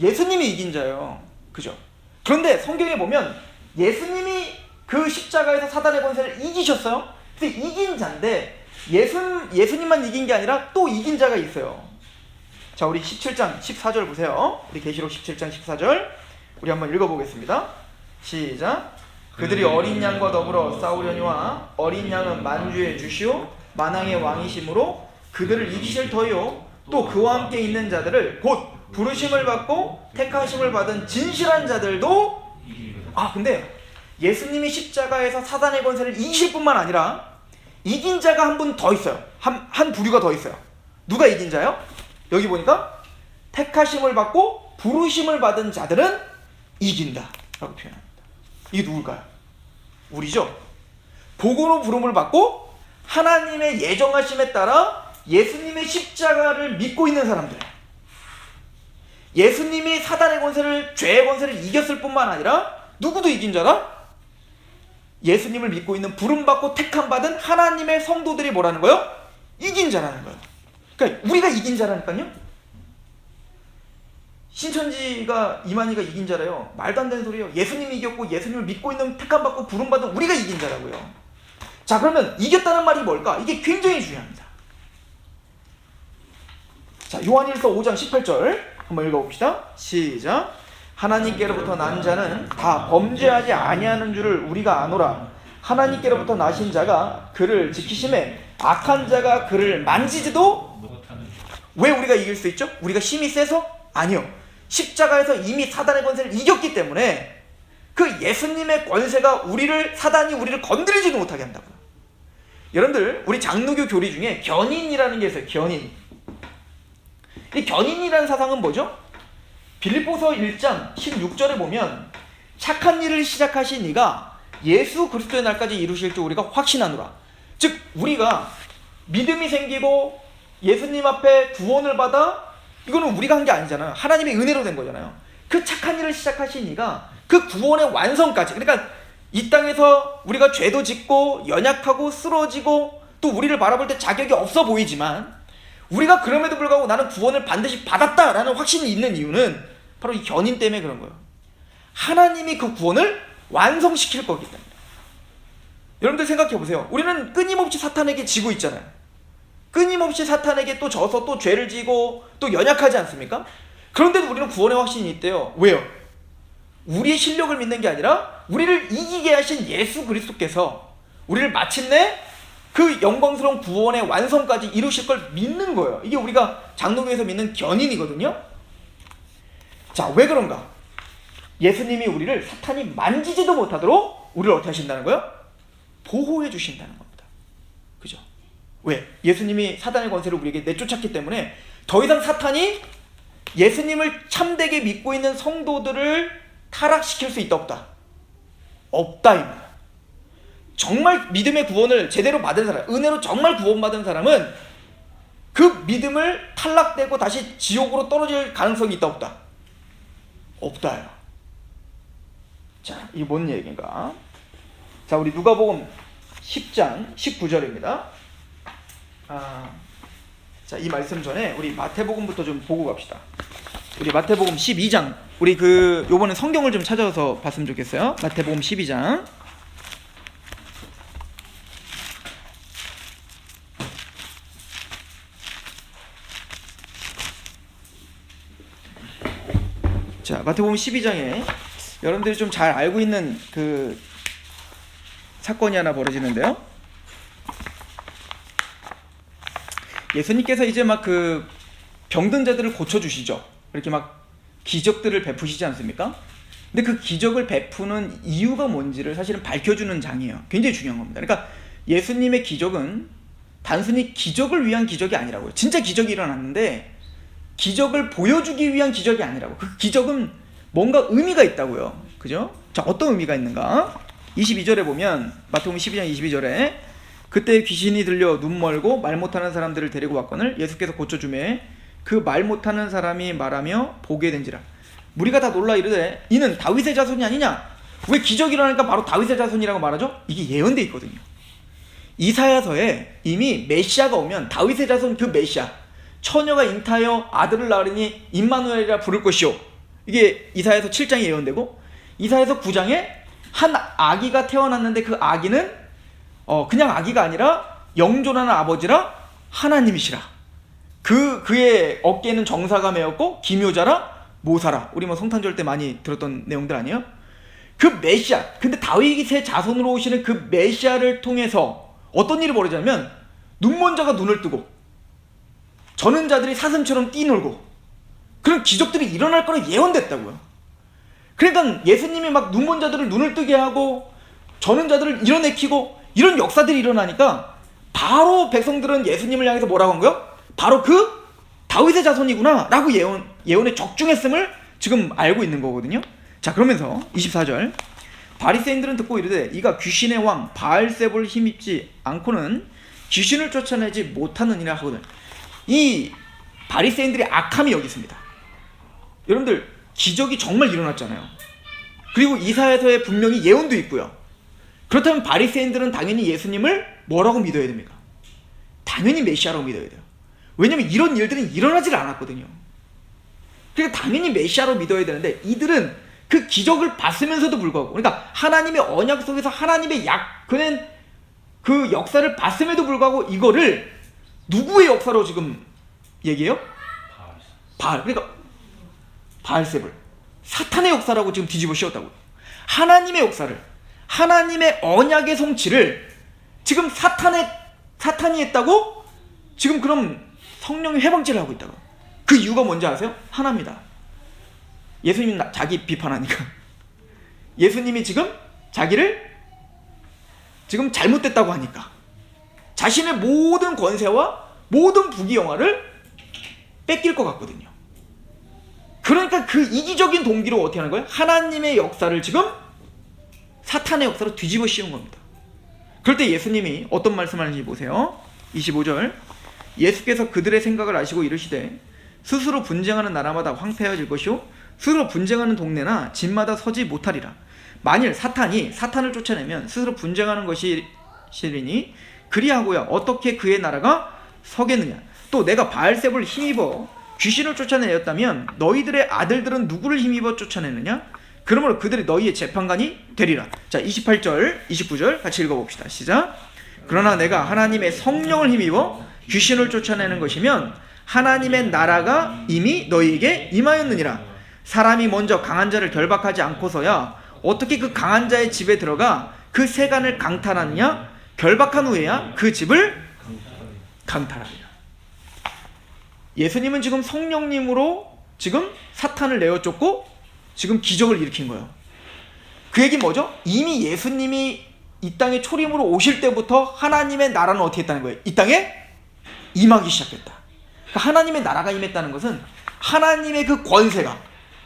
예수님이 이긴 자예요. 그죠? 그런데 성경에 보면 예수님이 그 십자가에서 사단의 권세를 이기셨어요. 그래서 이긴 자인데 예수님만 이긴 게 아니라 또 이긴 자가 있어요. 자, 우리 17장 14절 보세요. 우리 계시록 17장 14절 우리 한번 읽어보겠습니다. 시작. 그들이 어린 양과 더불어 싸우려니와 어린 양은 만주의 주시오 만왕의 왕이심으로 그들을 이기실 터이요 또 그와 함께 있는 자들을 곧 부르심을 받고 택하심을 받은 진실한 자들도. 근데 예수님이 십자가에서 사단의 권세를 이기실 뿐만 아니라 이긴 자가 한 분 더 있어요. 한 부류가 더 있어요. 누가 이긴 자요? 여기 보니까 택하심을 받고 부르심을 받은 자들은 이긴다 라고 표현합니다. 이게 누굴까요? 우리죠. 복으로 부름을 받고 하나님의 예정하심에 따라 예수님의 십자가를 믿고 있는 사람들, 예수님이 사단의 권세를, 죄의 권세를 이겼을 뿐만 아니라 누구도 이긴 자라? 예수님을 믿고 있는 부름받고 택함받은 하나님의 성도들이 뭐라는 거예요? 이긴 자라는 거예요. 그러니까 우리가 이긴 자라니까요. 신천지가 이만희가 이긴 자래요. 말도 안 되는 소리예요. 예수님이 이겼고 예수님을 믿고 있는 택함받고 부름받은 우리가 이긴 자라고요. 자, 그러면 이겼다는 말이 뭘까? 이게 굉장히 중요합니다. 자, 요한일서 5장 18절 한번 읽어봅시다. 시작. 하나님께로부터 난 자는 다 범죄하지 아니하는 줄을 우리가 아노라. 하나님께로부터 나신 자가 그를 지키심에 악한 자가 그를 만지지도. 왜 우리가 이길 수 있죠? 우리가 힘이 세서? 아니요. 십자가에서 이미 사단의 권세를 이겼기 때문에 그 예수님의 권세가 사단이 우리를 건드리지도 못하게 한다고요. 여러분들, 우리 장로교 교리 중에 견인이라는 게 있어요. 견인. 이 견인이라는 사상은 뭐죠? 빌립보서 1장 16절에 보면 착한 일을 시작하신 이가 예수 그리스도의 날까지 이루실 줄 우리가 확신하노라. 즉 우리가 믿음이 생기고 예수님 앞에 구원을 받아, 이거는 우리가 한 게 아니잖아요. 하나님의 은혜로 된 거잖아요. 그 착한 일을 시작하신 이가 그 구원의 완성까지, 그러니까 이 땅에서 우리가 죄도 짓고 연약하고 쓰러지고 또 우리를 바라볼 때 자격이 없어 보이지만 우리가 그럼에도 불구하고 나는 구원을 반드시 받았다라는 확신이 있는 이유는 바로 이 견인 때문에 그런 거예요. 하나님이 그 구원을 완성시킬 거기 때문에. 여러분들 생각해 보세요. 우리는 끊임없이 사탄에게 지고 있잖아요. 끊임없이 사탄에게 또 져서 또 죄를 지고 또 연약하지 않습니까? 그런데도 우리는 구원의 확신이 있대요. 왜요? 우리의 실력을 믿는 게 아니라 우리를 이기게 하신 예수 그리스도께서 우리를 마침내 그 영광스러운 구원의 완성까지 이루실 걸 믿는 거예요. 이게 우리가 장로교에서 믿는 견인이거든요. 자, 왜 그런가? 예수님이 우리를 사탄이 만지지도 못하도록 우리를 어떻게 하신다는 거예요? 보호해 주신다는 겁니다. 그죠? 왜? 예수님이 사단의 권세를 우리에게 내쫓았기 때문에 더 이상 사탄이 예수님을 참되게 믿고 있는 성도들을 타락시킬 수 있다 없다? 없다입니다. 정말 믿음의 구원을 제대로 받은 사람, 은혜로 정말 구원받은 사람은 그 믿음을 탈락되고 다시 지옥으로 떨어질 가능성이 있다 없다? 없다요. 자, 이게 뭔 얘기인가? 자, 우리 누가복음 10장 19절입니다. 자, 이 말씀 전에 우리 마태복음부터 좀 보고 갑시다. 우리 마태복음 12장, 우리 요번에 성경을 좀 찾아서 봤으면 좋겠어요. 마태복음 12장. 자, 마태복음 12장에 여러분들이 좀 잘 알고 있는 그 사건이 하나 벌어지는데요. 예수님께서 이제 막 그 병든 자들을 고쳐주시죠. 이렇게 막 기적들을 베푸시지 않습니까? 근데 그 기적을 베푸는 이유가 뭔지를 사실은 밝혀주는 장이에요. 굉장히 중요한 겁니다. 그러니까 예수님의 기적은 단순히 기적을 위한 기적이 아니라고요. 진짜 기적이 일어났는데 기적을 보여주기 위한 기적이 아니라고. 그 기적은 뭔가 의미가 있다고요. 그죠? 자, 어떤 의미가 있는가? 22절에 보면 마태복음 12장 22절에 그때 귀신이 들려 눈 멀고 말 못하는 사람들을 데리고 왔거늘 예수께서 고쳐주매 그 말 못하는 사람이 말하며 보게 된지라. 무리가 다 놀라 이르되 이는 다윗의 자손이 아니냐? 왜 기적이 일어나니까 바로 다윗의 자손이라고 말하죠? 이게 예언돼 있거든요. 이사야서에 이미 메시아가 오면 다윗의 자손 그 메시아, 처녀가 잉타하여 아들을 낳으리니 임마누엘이라 부를 것이요. 이게 이사야서 7장에 예언되고, 이사야서 9장에 한 아기가 태어났는데 그 아기는 그냥 아기가 아니라 영존하는 아버지라 하나님이시라. 그의 어깨에는 정사가 메었고 기묘자라 모사라. 우리 뭐 성탄절 때 많이 들었던 내용들 아니에요? 그 메시아, 근데 다윗의 자손으로 오시는 그 메시아를 통해서 어떤 일이 벌어지냐면 눈먼 자가 눈을 뜨고 저는 자들이 사슴처럼 뛰놀고 그런 기적들이 일어날 거라 예언됐다고요. 그러니까 예수님이 막 눈먼 자들을 눈을 뜨게 하고 저는 자들을 이뤄내키고 이런 역사들이 일어나니까 바로 백성들은 예수님을 향해서 뭐라고 한 거예요? 바로 그 다윗의 자손이구나 라고 예언에 적중했음을 지금 알고 있는 거거든요. 자, 그러면서 24절 바리새인들은 듣고 이르되 이가 귀신의 왕 바알세불 힘입지 않고는 귀신을 쫓아내지 못하느니라 하거든. 이 바리새인들의 악함이 여기 있습니다. 여러분들 기적이 정말 일어났잖아요. 그리고 이사야서에 분명히 예언도 있고요. 그렇다면 바리새인들은 당연히 예수님을 뭐라고 믿어야 됩니까? 당연히 메시아라고 믿어야 돼요. 왜냐면 이런 일들은 일어나질 않았거든요. 그러니까 당연히 메시아로 믿어야 되는데 이들은 그 기적을 봤으면서도 불구하고, 그러니까 하나님의 언약 속에서 하나님의 그는 그 역사를 봤음에도 불구하고 이거를 누구의 역사로 지금 얘기해요? 그러니까 바알세불, 사탄의 역사라고 지금 뒤집어 씌웠다고요. 하나님의 역사를, 하나님의 언약의 성취를 지금 사탄이 했다고 지금 그럼 성령이 해방죄를 하고 있다고. 그 이유가 뭔지 아세요? 하나입니다. 예수님 자기 비판하니까. 예수님이 지금 자기를 지금 잘못됐다고 하니까 자신의 모든 권세와 모든 부귀영화를 뺏길 것 같거든요. 그러니까 그 이기적인 동기로 어떻게 하는 거예요? 하나님의 역사를 지금 사탄의 역사로 뒤집어 씌운 겁니다. 그럴 때 예수님이 어떤 말씀하는지 보세요. 25절 예수께서 그들의 생각을 아시고 이르시되 스스로 분쟁하는 나라마다 황폐해질 것이요 스스로 분쟁하는 동네나 집마다 서지 못하리라. 만일 사탄을 쫓아내면 스스로 분쟁하는 것이시리니 그리하고야 어떻게 그의 나라가 서겠느냐. 또 내가 바알셉을 힘입어 귀신을 쫓아내었다면 너희들의 아들들은 누구를 힘입어 쫓아내느냐? 그러므로 그들이 너희의 재판관이 되리라. 자, 28절 29절 같이 읽어봅시다. 시작. 그러나 내가 하나님의 성령을 힘입어 귀신을 쫓아내는 것이면 하나님의 나라가 이미 너희에게 임하였느니라. 사람이 먼저 강한 자를 결박하지 않고서야 어떻게 그 강한 자의 집에 들어가 그 세간을 강탈하느냐? 결박한 후에야 그 집을 강탈하리라. 예수님은 지금 성령님으로 지금 사탄을 내어 쫓고 지금 기적을 일으킨 거예요. 그 얘기는 뭐죠? 이미 예수님이 이 땅에 초림으로 오실 때부터 하나님의 나라는 어떻게 했다는 거예요? 이 땅에 임하기 시작했다. 그러니까 하나님의 나라가 임했다는 것은 하나님의 그 권세가,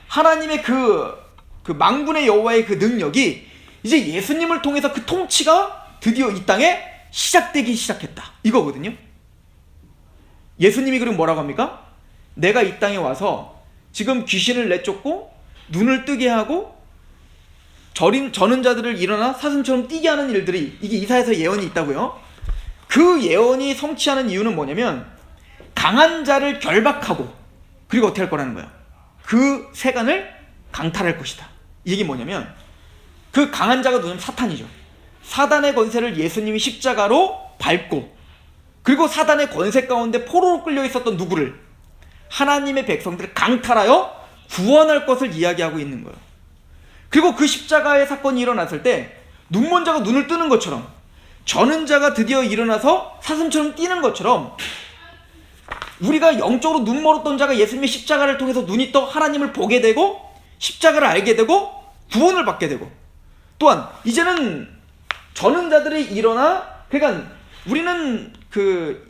하나님의 그 만군의 여호와의 그 능력이 이제 예수님을 통해서 그 통치가 드디어 이 땅에 시작되기 시작했다, 이거거든요. 예수님이 그럼 뭐라고 합니까? 내가 이 땅에 와서 지금 귀신을 내쫓고 눈을 뜨게 하고 저는 자들을 일어나 사슴처럼 뛰게 하는 일들이, 이게 이사야서 예언이 있다고요. 그 예언이 성취하는 이유는 뭐냐면 강한 자를 결박하고 그리고 어떻게 할 거라는 거야. 그 세간을 강탈할 것이다. 이게 뭐냐면 그 강한 자가 누구냐면 사탄이죠. 사단의 권세를 예수님이 십자가로 밟고 그리고 사단의 권세 가운데 포로로 끌려 있었던 누구를, 하나님의 백성들을 강탈하여 구원할 것을 이야기하고 있는 거예요. 그리고 그 십자가의 사건이 일어났을 때 눈먼 자가 눈을 뜨는 것처럼, 저는 자가 드디어 일어나서 사슴처럼 뛰는 것처럼, 우리가 영적으로 눈 멀었던 자가 예수님의 십자가를 통해서 눈이 떠 하나님을 보게 되고 십자가를 알게 되고 구원을 받게 되고, 또한 이제는 저는 자들이 일어나, 그러니까 우리는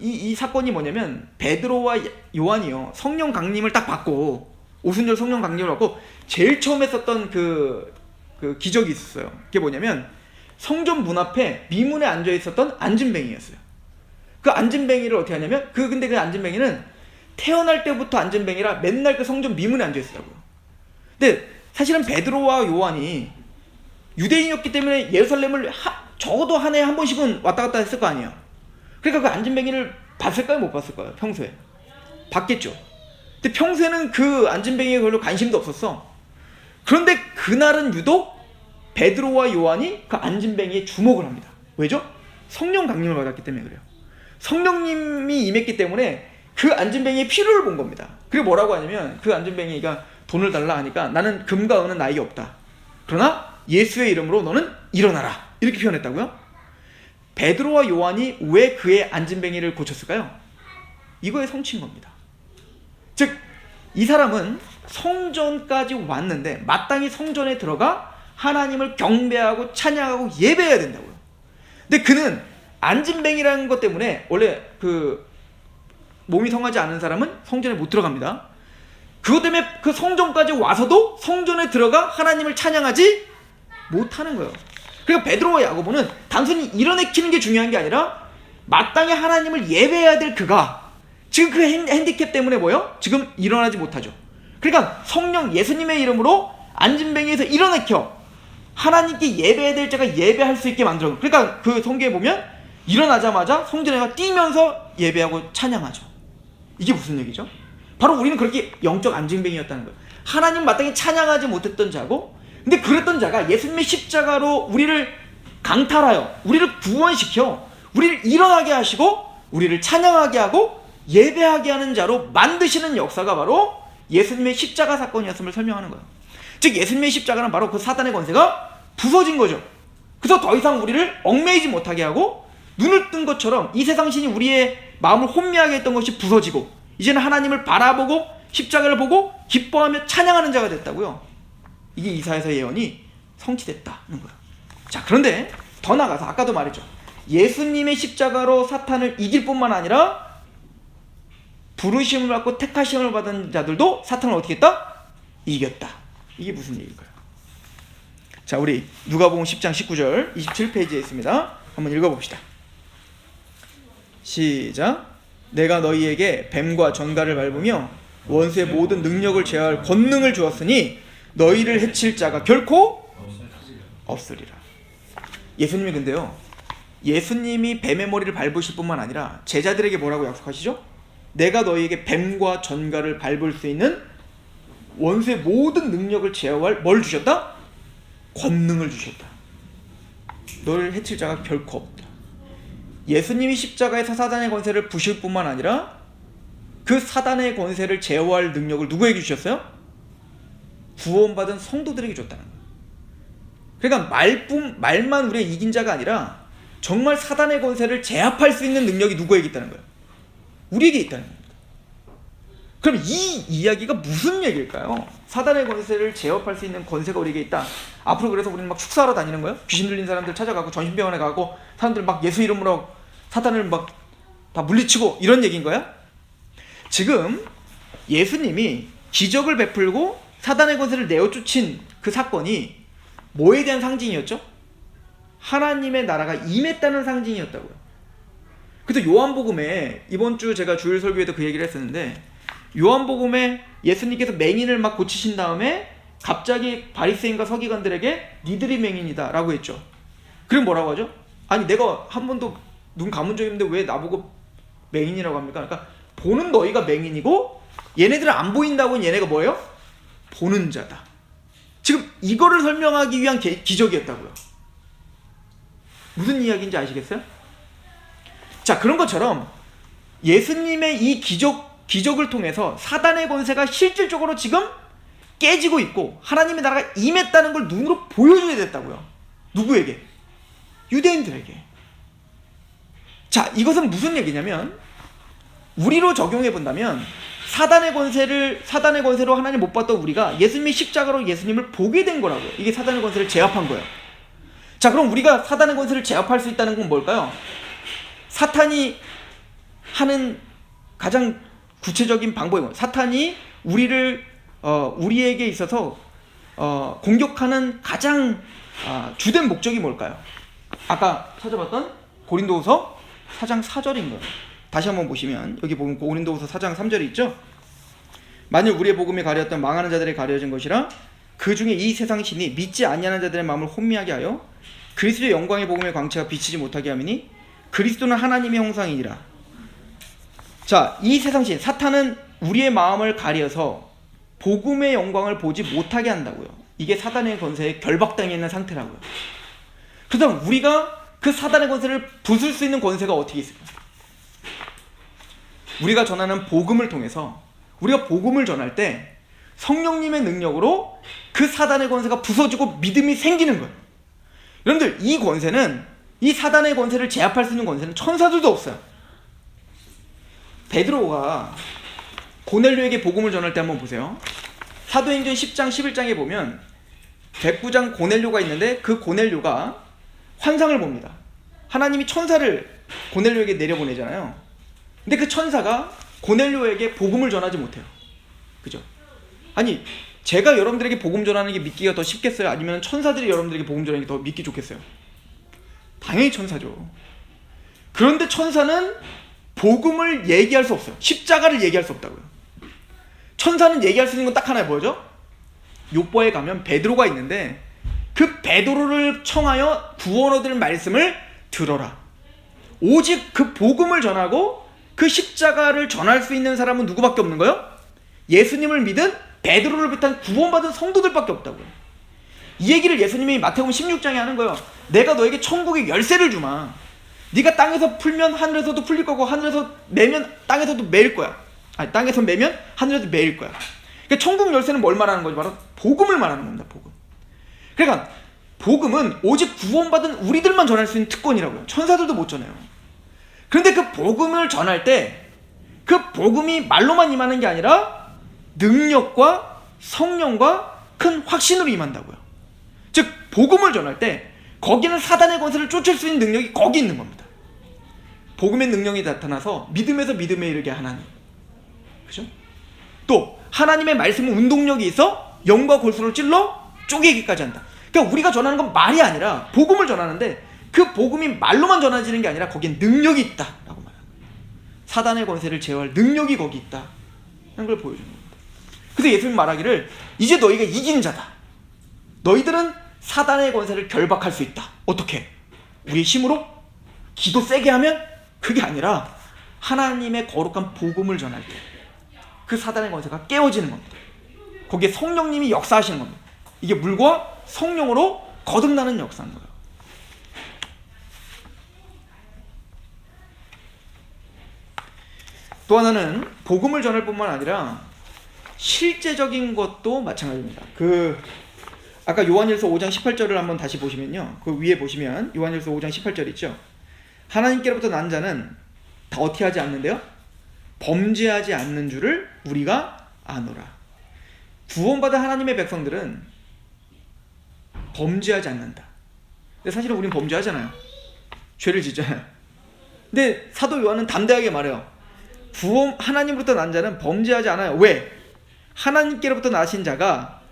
이 사건이 뭐냐면 베드로와 요한이요, 성령 강림을 딱 받고, 오순절 성령 강림을 받고 제일 처음 했었던 그 기적이 있었어요. 그게 뭐냐면 성전 문 앞에 미문에 앉아 있었던 안진뱅이였어요. 그 안진뱅이를 어떻게 하냐면 근데 그 안진뱅이는 태어날 때부터 안진뱅이라 맨날 그 성전 미문에 앉아 있었다고요. 근데 사실은 베드로와 요한이 유대인이었기 때문에 예루살렘을 적어도 한 해에 한 번씩은 왔다 갔다 했을 거 아니에요. 그러니까 그 안진뱅이를 봤을까요? 못 봤을까요? 평소에 봤겠죠. 근데 평소에는 그 안진뱅이에 별로 관심도 없었어. 그런데 그날은 유독 베드로와 요한이 그 안진뱅이에 주목을 합니다. 왜죠? 성령 강림을 받았기 때문에 그래요. 성령님이 임했기 때문에 그 안진뱅이의 필요를 본 겁니다. 그리고 뭐라고 하냐면 그 안진뱅이가 돈을 달라 하니까 나는 금과 은은 나에게 없다. 그러나 예수의 이름으로 너는 일어나라. 이렇게 표현했다고요? 베드로와 요한이 왜 그의 안진뱅이를 고쳤을까요? 이거에 성취인 겁니다. 즉, 이 사람은 성전까지 왔는데 마땅히 성전에 들어가 하나님을 경배하고 찬양하고 예배해야 된다고요. 근데 그는 안진뱅이라는 것 때문에, 원래 몸이 성하지 않은 사람은 성전에 못 들어갑니다. 그것 때문에 그 성전까지 와서도 성전에 들어가 하나님을 찬양하지 못하는 거예요. 그러니까 베드로와 야고보는 단순히 일어나키는 게 중요한 게 아니라 마땅히 하나님을 예배해야 될 그가 지금 그 핸디캡 때문에 뭐요? 지금 일어나지 못하죠. 그러니까 성령 예수님의 이름으로 안진뱅이에서 일어나켜 하나님께 예배해야 될 자가 예배할 수 있게 만들어. 그러니까 그 성경에 보면 일어나자마자 성전에 가 뛰면서 예배하고 찬양하죠. 이게 무슨 얘기죠? 바로 우리는 그렇게 영적 안진뱅이였다는 거예요. 하나님 마땅히 찬양하지 못했던 자고, 근데 그랬던 자가 예수님의 십자가로 우리를 강탈하여 우리를 구원시켜 우리를 일어나게 하시고 우리를 찬양하게 하고 예배하게 하는 자로 만드시는 역사가 바로 예수님의 십자가 사건이었음을 설명하는 거예요. 즉 예수님의 십자가는 바로 그 사단의 권세가 부서진 거죠. 그래서 더 이상 우리를 얽매이지 못하게 하고 눈을 뜬 것처럼 이 세상 신이 우리의 마음을 혼미하게 했던 것이 부서지고 이제는 하나님을 바라보고 십자가를 보고 기뻐하며 찬양하는 자가 됐다고요. 이게 이사야서 예언이 성취됐다는 거예요. 자, 그런데 더 나아가서 아까도 말했죠. 예수님의 십자가로 사탄을 이길 뿐만 아니라 부르심을 받고 택하심을 받은 자들도 사탄을 어떻게 했다? 이겼다. 이게 무슨 얘기일까요? 자, 우리 누가복음 10장 19절 27페이지에 있습니다. 한번 읽어봅시다. 시작. 내가 너희에게 뱀과 전갈을 밟으며 원수의 모든 능력을 제어할 권능을 주었으니 너희를 해칠 자가 결코 없으리라. 예수님이 근데요, 예수님이 뱀의 머리를 밟으실 뿐만 아니라 제자들에게 뭐라고 약속하시죠? 내가 너희에게 뱀과 전갈을 밟을 수 있는 원수의 모든 능력을 제어할 뭘 주셨다? 권능을 주셨다. 너를 해칠 자가 결코 없다. 예수님이 십자가에서 사단의 권세를 부실 뿐만 아니라 그 사단의 권세를 제어할 능력을 누구에게 주셨어요? 구원받은 성도들에게 줬다는 거예요. 그러니까 말만 우리가 이긴 자가 아니라 정말 사단의 권세를 제압할 수 있는 능력이 누구에게 있다는 거예요? 우리에게 있다는 겁니다. 그럼 이 이야기가 무슨 얘기일까요? 사단의 권세를 제압할 수 있는 권세가 우리에게 있다. 앞으로 그래서 우리는 막 축사하러 다니는 거예요? 귀신 들린 사람들 찾아가고 정신병원에 가고 사람들 막 예수 이름으로 사단을 막 다 물리치고 이런 얘기인 거야? 지금 예수님이 기적을 베풀고 사단의 권세를 내어쫓은 그 사건이 뭐에 대한 상징이었죠? 하나님의 나라가 임했다는 상징이었다고요. 그래서 요한복음에 이번 주 제가 주일 설교에도 그 얘기를 했었는데 요한복음에 예수님께서 맹인을 막 고치신 다음에 갑자기 바리새인과 서기관들에게 니들이 맹인이다 라고 했죠. 그럼 뭐라고 하죠? 아니 내가 한 번도 눈 감은 적이 없는데 왜 나보고 맹인이라고 합니까? 그러니까 보는 너희가 맹인이고 얘네들은 안 보인다고 얘네가 뭐예요? 보는 자다. 지금 이거를 설명하기 위한 기적이었다고요. 무슨 이야기인지 아시겠어요? 자, 그런 것처럼 예수님의 이 기적을 통해서 사단의 권세가 실질적으로 지금 깨지고 있고 하나님의 나라가 임했다는 걸 눈으로 보여줘야 됐다고요. 누구에게? 유대인들에게. 자, 이것은 무슨 얘기냐면 우리로 적용해 본다면 사단의 권세로 하나님 못 봤던 우리가 예수님의 십자가로 예수님을 보게 된 거라고요. 이게 사단의 권세를 제압한 거예요. 자, 그럼 우리가 사단의 권세를 제압할 수 있다는 건 뭘까요? 사탄이 하는 가장 구체적인 방법이 뭐예요? 사탄이 우리에게 있어서 공격하는 가장 주된 목적이 뭘까요? 아까 찾아봤던 고린도후서 4장 4절인 거예요. 다시 한번 보시면 여기 보면 고린도후서 4장 3절이 있죠. 만일 우리의 복음이 가려졌던 망하는 자들에 가려진 것이라 그 중에 이 세상 신이 믿지 아니하는 자들의 마음을 혼미하게 하여 그리스도의 영광의 복음의 광채가 비치지 못하게 하미니 그리스도는 하나님의 형상이니라. 자, 이 세상 신 사탄은 우리의 마음을 가려서 복음의 영광을 보지 못하게 한다고요. 이게 사단의 권세에 결박당해 있는 상태라고요. 그래서 우리가 그 사단의 권세를 부술 수 있는 권세가 어떻게 있을까요? 우리가 전하는 복음을 통해서 우리가 복음을 전할 때 성령님의 능력으로 그 사단의 권세가 부서지고 믿음이 생기는 거예요. 여러분들, 이 권세는, 이 사단의 권세를 제압할 수 있는 권세는 천사들도 없어요. 베드로가 고넬료에게 복음을 전할 때 한번 보세요. 사도행전 10장 11장에 보면 백부장 고넬료가 있는데 그 고넬료가 환상을 봅니다. 하나님이 천사를 고넬료에게 내려보내잖아요. 근데 그 천사가 고넬료에게 복음을 전하지 못해요. 그죠? 아니, 제가 여러분들에게 복음 전하는 게 믿기가 더 쉽겠어요? 아니면 천사들이 여러분들에게 복음 전하는 게 더 믿기 좋겠어요? 당연히 천사죠. 그런데 천사는 복음을 얘기할 수 없어요. 십자가를 얘기할 수 없다고요. 천사는 얘기할 수 있는 건 딱 하나 뭐죠? 욥보에 가면 베드로가 있는데 그 베드로를 청하여 구원 얻을 말씀을 들어라. 오직 그 복음을 전하고 그 십자가를 전할 수 있는 사람은 누구밖에 없는 거예요? 예수님을 믿은 베드로를 비롯한 구원받은 성도들밖에 없다고요. 이 얘기를 예수님이 마태복음 16장에 하는 거예요. 내가 너에게 천국의 열쇠를 주마. 네가 땅에서 풀면 하늘에서도 풀릴 거고 하늘에서 매면 땅에서도 매일 거야. 아니, 땅에서 매면 하늘에도 매일 거야. 그러니까 천국 열쇠는 뭘 말하는 거지? 바로 복음을 말하는 겁니다. 복음. 그러니까 복음은 오직 구원받은 우리들만 전할 수 있는 특권이라고요. 천사들도 못 전해요. 그런데 그 복음을 전할 때 그 복음이 말로만 임하는 게 아니라 능력과 성령과 큰 확신으로 임한다고요. 즉 복음을 전할 때 거기는 사단의 권세를 쫓을 수 있는 능력이 거기 있는 겁니다. 복음의 능력이 나타나서 믿음에서 믿음에 이르게 하나님. 그죠? 또 하나님의 말씀은 운동력이 있어 영과 골수를 찔러 쪼개기까지 한다. 그러니까 우리가 전하는 건 말이 아니라 복음을 전하는데 그 복음이 말로만 전해지는 게 아니라 거기에 능력이 있다라고 말합니다. 사단의 권세를 제어할 능력이 거기 있다 하는 걸 보여주는 겁니다. 그래서 예수님 말하기를 이제 너희가 이긴 자다. 너희들은 사단의 권세를 결박할 수 있다. 어떻게? 우리의 힘으로? 기도 세게 하면 그게 아니라 하나님의 거룩한 복음을 전할 때 그 사단의 권세가 깨어지는 겁니다. 거기에 성령님이 역사하시는 겁니다. 이게 물과 성령으로 거듭나는 역사인 거예요. 또 하나는 복음을 전할 뿐만 아니라 실제적인 것도 마찬가지입니다. 아까 요한일서 5장 18절을 한번 다시 보시면요. 그 위에 보시면 요한일서 5장 18절 있죠. 하나님께로부터 난 자는 다 어떻게 하지 않는데요? 범죄하지 않는 줄을 우리가 아노라. 구원받은 하나님의 백성들은 범죄하지 않는다. 근데 사실은 우리는 범죄하잖아요. 죄를 짓잖아요. 근데 사도 요한은 담대하게 말해요. 하나님으로부터 난 자는 범죄하지 않아요. 왜? 하나님께로부터 나신 자가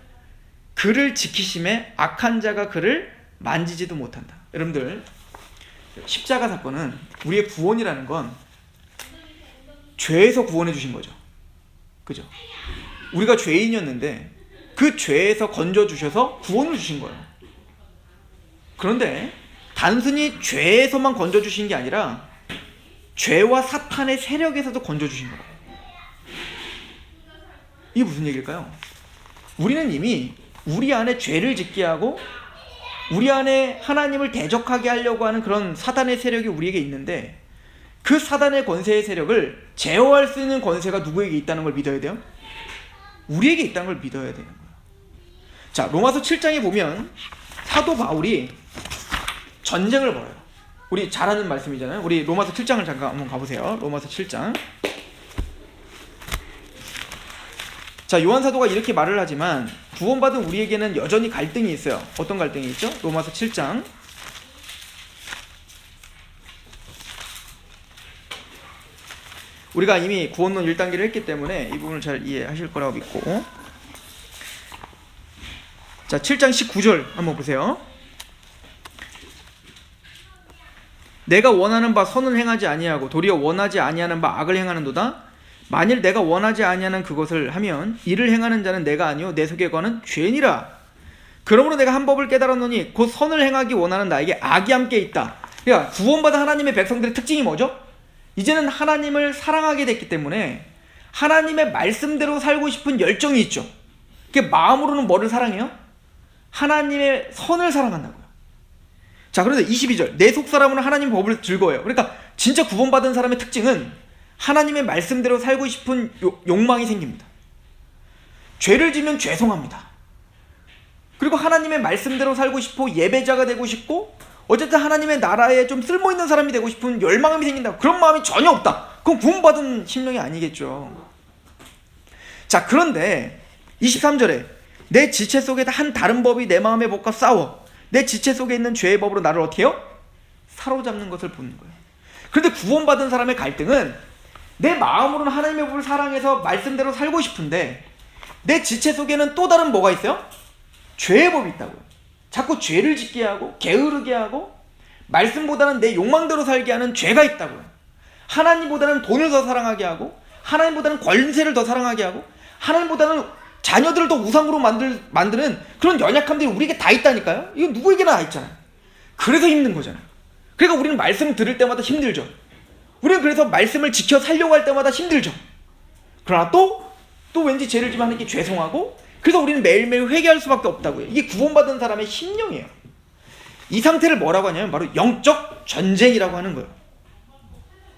그를 지키심에 악한 자가 그를 만지지도 못한다. 여러분들, 십자가 사건은 우리의 구원이라는 건 죄에서 구원해 주신 거죠. 그죠? 우리가 죄인이었는데 그 죄에서 건져 주셔서 구원을 주신 거예요. 그런데 단순히 죄에서만 건져 주신 게 아니라 죄와 사탄의 세력에서도 건져 주신 거예요. 이게 무슨 얘기일까요? 우리는 이미 우리 안에 죄를 짓게 하고 우리 안에 하나님을 대적하게 하려고 하는 그런 사단의 세력이 우리에게 있는데, 그 사단의 권세의 세력을 제어할 수 있는 권세가 누구에게 있다는 걸 믿어야 돼요? 우리에게 있다는 걸 믿어야 되는 거예요. 자, 로마서 7장에 보면 사도 바울이 전쟁을 벌여요. 우리 잘 아는 말씀이잖아요. 우리 로마서 7장을 잠깐 한번 가보세요. 로마서 7장. 자, 요한 사도가 이렇게 말을 하지만 구원받은 우리에게는 여전히 갈등이 있어요. 어떤 갈등이 있죠? 로마서 7장. 우리가 이미 구원론 1단계를 했기 때문에 이 부분을 잘 이해하실 거라고 믿고, 자, 7장 19절 한번 보세요. 내가 원하는 바 선을 행하지 아니하고 도리어 원하지 아니하는 바 악을 행하는도다. 만일 내가 원하지 아니하는 그것을 하면 이를 행하는 자는 내가 아니요 내 속에 거는 죄니라. 그러므로 내가 한 법을 깨달았노니 곧 선을 행하기 원하는 나에게 악이 함께 있다. 그러니까 구원받은 하나님의 백성들의 특징이 뭐죠? 이제는 하나님을 사랑하게 됐기 때문에 하나님의 말씀대로 살고 싶은 열정이 있죠. 그게 마음으로는 뭐를 사랑해요? 하나님의 선을 사랑한다고요. 자, 그런데 22절, 내 속사람은 하나님 법을 즐거워해요. 그러니까 진짜 구원받은 사람의 특징은 하나님의 말씀대로 살고 싶은 욕망이 생깁니다. 죄를 지면 죄송합니다. 그리고 하나님의 말씀대로 살고 싶고 예배자가 되고 싶고 어쨌든 하나님의 나라에 좀 쓸모있는 사람이 되고 싶은 열망이 생긴다. 그런 마음이 전혀 없다. 그건 구원받은 심령이 아니겠죠. 자, 그런데 23절에 내 지체 속에 한 다른 법이 내 마음의 법과 싸워 내 지체 속에 있는 죄의 법으로 나를 어떻게 해요? 사로잡는 것을 보는 거예요. 그런데 구원받은 사람의 갈등은 내 마음으로는 하나님의 법을 사랑해서 말씀대로 살고 싶은데 내 지체 속에는 또 다른 뭐가 있어요? 죄의 법이 있다고요. 자꾸 죄를 짓게 하고 게으르게 하고 말씀보다는 내 욕망대로 살게 하는 죄가 있다고요. 하나님보다는 돈을 더 사랑하게 하고 하나님보다는 권세를 더 사랑하게 하고 하나님보다는 자녀들을 더 우상으로 만드는 그런 연약함들이 우리에게 다 있다니까요. 이건 누구에게나 다 있잖아요. 그래서 힘든 거잖아요. 그러니까 우리는 말씀 들을 때마다 힘들죠. 우리는 그래서 말씀을 지켜 살려고 할 때마다 힘들죠. 그러나 또 왠지 죄를 지면 하나님께 죄송하고 그래서 우리는 매일매일 회개할 수밖에 없다고요. 이게 구원받은 사람의 심령이에요. 이 상태를 뭐라고 하냐면 바로 영적 전쟁이라고 하는 거예요.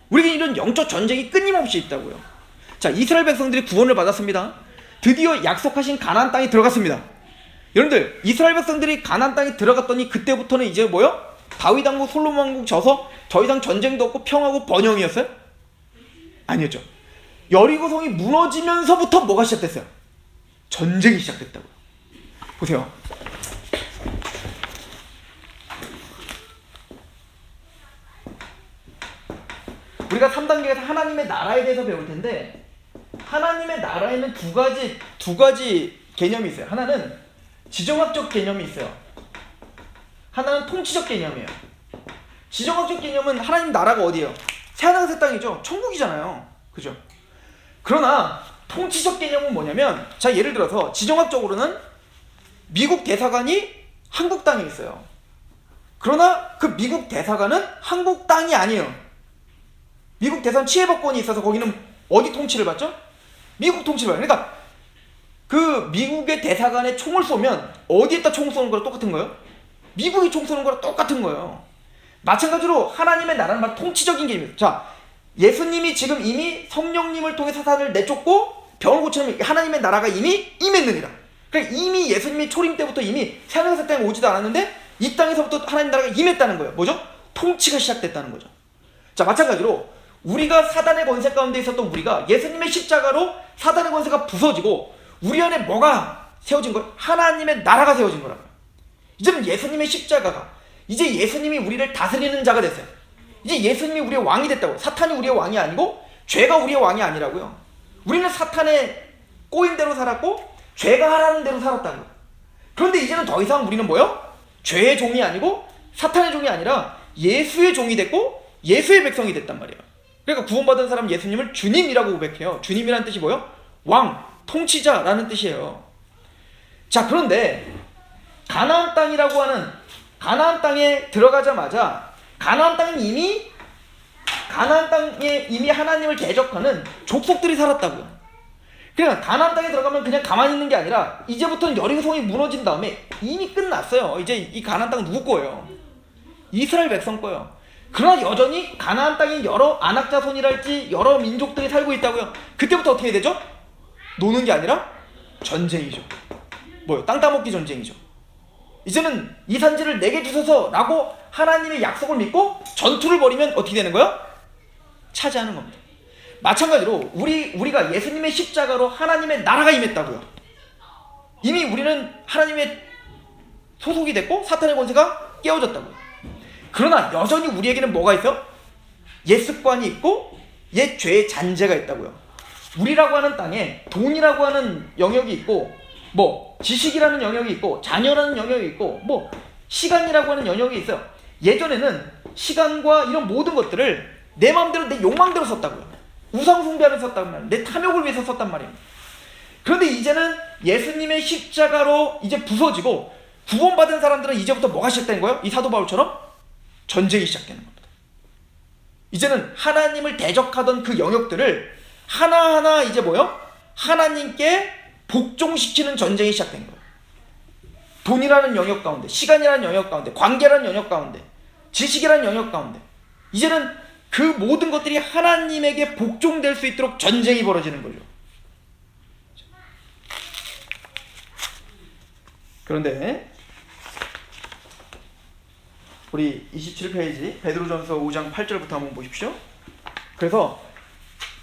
우리에게 이런 영적 전쟁이 끊임없이 있다고요. 자, 이스라엘 백성들이 구원을 받았습니다. 드디어 약속하신 가나안 땅에 들어갔습니다. 여러분들, 이스라엘 백성들이 가나안 땅에 들어갔더니 그때부터는 이제 뭐요? 다윗 왕국, 솔로몬 왕국 져서 더 이상 전쟁도 없고 평화고 번영이었어요? 아니었죠. 여리고성이 무너지면서부터 뭐가 시작됐어요? 전쟁이 시작됐다고요. 보세요. 우리가 3단계에서 하나님의 나라에 대해서 배울 텐데 하나님의 나라에는 두 가지 개념이 있어요. 하나는 지정학적 개념이 있어요. 하나는 통치적 개념이에요. 지정학적 개념은 하나님 나라가 어디예요? 새하늘 새 땅이죠. 천국이잖아요. 그죠? 그러나 통치적 개념은 뭐냐면, 자, 예를 들어서 지정학적으로는 미국 대사관이 한국 땅에 있어요. 그러나 그 미국 대사관은 한국 땅이 아니에요. 미국 대사관 치해법권이 있어서 거기는 어디 통치를 받죠? 미국 통치를 받아요. 그러니까 그 미국의 대사관에 총을 쏘면 어디에다 총 쏘는 거랑 똑같은 거예요? 미국이 총 쏘는 거랑 똑같은 거예요. 마찬가지로 하나님의 나라는 말 통치적인 개념이에요. 자, 예수님이 지금 이미 성령님을 통해 사탄을 내쫓고 병을 고치는 하나님의 나라가 이미 임했느니라. 그러니까 이미 예수님이 초림 때부터 이미 세상에서 땅에 오지도 않았는데 이 땅에서부터 하나님 나라가 임했다는 거예요. 뭐죠? 통치가 시작됐다는 거죠. 자, 마찬가지로 우리가 사단의 권세 가운데 있었던 우리가 예수님의 십자가로 사단의 권세가 부서지고 우리 안에 뭐가 세워진 거예요? 하나님의 나라가 세워진 거라고요. 이제는 예수님의 십자가가 이제 예수님이 우리를 다스리는 자가 됐어요. 이제 예수님이 우리의 왕이 됐다고. 사탄이 우리의 왕이 아니고 죄가 우리의 왕이 아니라고요. 우리는 사탄의 꼬인 대로 살았고 죄가 하라는 대로 살았다는 거예요. 그런데 이제는 더 이상 우리는 뭐요? 죄의 종이 아니고 사탄의 종이 아니라 예수의 종이 됐고 예수의 백성이 됐단 말이에요. 그러니까 구원받은 사람 예수님을 주님이라고 고백해요. 주님이라는 뜻이 뭐예요? 왕, 통치자라는 뜻이에요. 자, 그런데 가나안 땅이라고 하는 가나안 땅에 들어가자마자 가나안 땅에 이미 하나님을 대적하는 족속들이 살았다고요. 그러니까 가나안 땅에 들어가면 그냥 가만히 있는 게 아니라 이제부터는 여리고성이 무너진 다음에 이미 끝났어요. 이제 이 가나안 땅은 누구 거예요? 이스라엘 백성 거예요. 그러나 여전히 가나안 땅에 여러 아낙 자손이랄지 여러 민족들이 살고 있다고요. 그때부터 어떻게 되죠? 노는 게 아니라 전쟁이죠. 뭐요? 땅 따먹기 전쟁이죠. 이제는 이 산지를 내게 주소서 라고 하나님의 약속을 믿고 전투를 벌이면 어떻게 되는 거예요? 차지하는 겁니다. 마찬가지로 우리가 예수님의 십자가로 하나님의 나라가 임했다고요. 이미 우리는 하나님의 소속이 됐고 사탄의 권세가 깨어졌다고요. 그러나 여전히 우리에게는 뭐가 있어? 옛 습관이 있고 옛 죄의 잔재가 있다고요. 우리라고 하는 땅에 돈이라고 하는 영역이 있고 뭐 지식이라는 영역이 있고 자녀라는 영역이 있고 뭐 시간이라고 하는 영역이 있어요. 예전에는 시간과 이런 모든 것들을 내 마음대로 내 욕망대로 썼다고요. 우상 숭배하면서 썼단 말이에요. 내 탐욕을 위해서 썼단 말입니다. 그런데 이제는 예수님의 십자가로 이제 부서지고 구원받은 사람들은 이제부터 뭐가 시작된 거예요? 이 사도 바울처럼 전쟁이 시작되는 겁니다. 이제는 하나님을 대적하던 그 영역들을 하나하나 이제 뭐요? 하나님께 복종시키는 전쟁이 시작된 거예요. 돈이라는 영역 가운데, 시간이라는 영역 가운데, 관계라는 영역 가운데, 지식이라는 영역 가운데 이제는 그 모든 것들이 하나님에게 복종될 수 있도록 전쟁이 벌어지는 거죠. 그런데 우리 27페이지 베드로전서 5장 8절부터 한번 보십시오. 그래서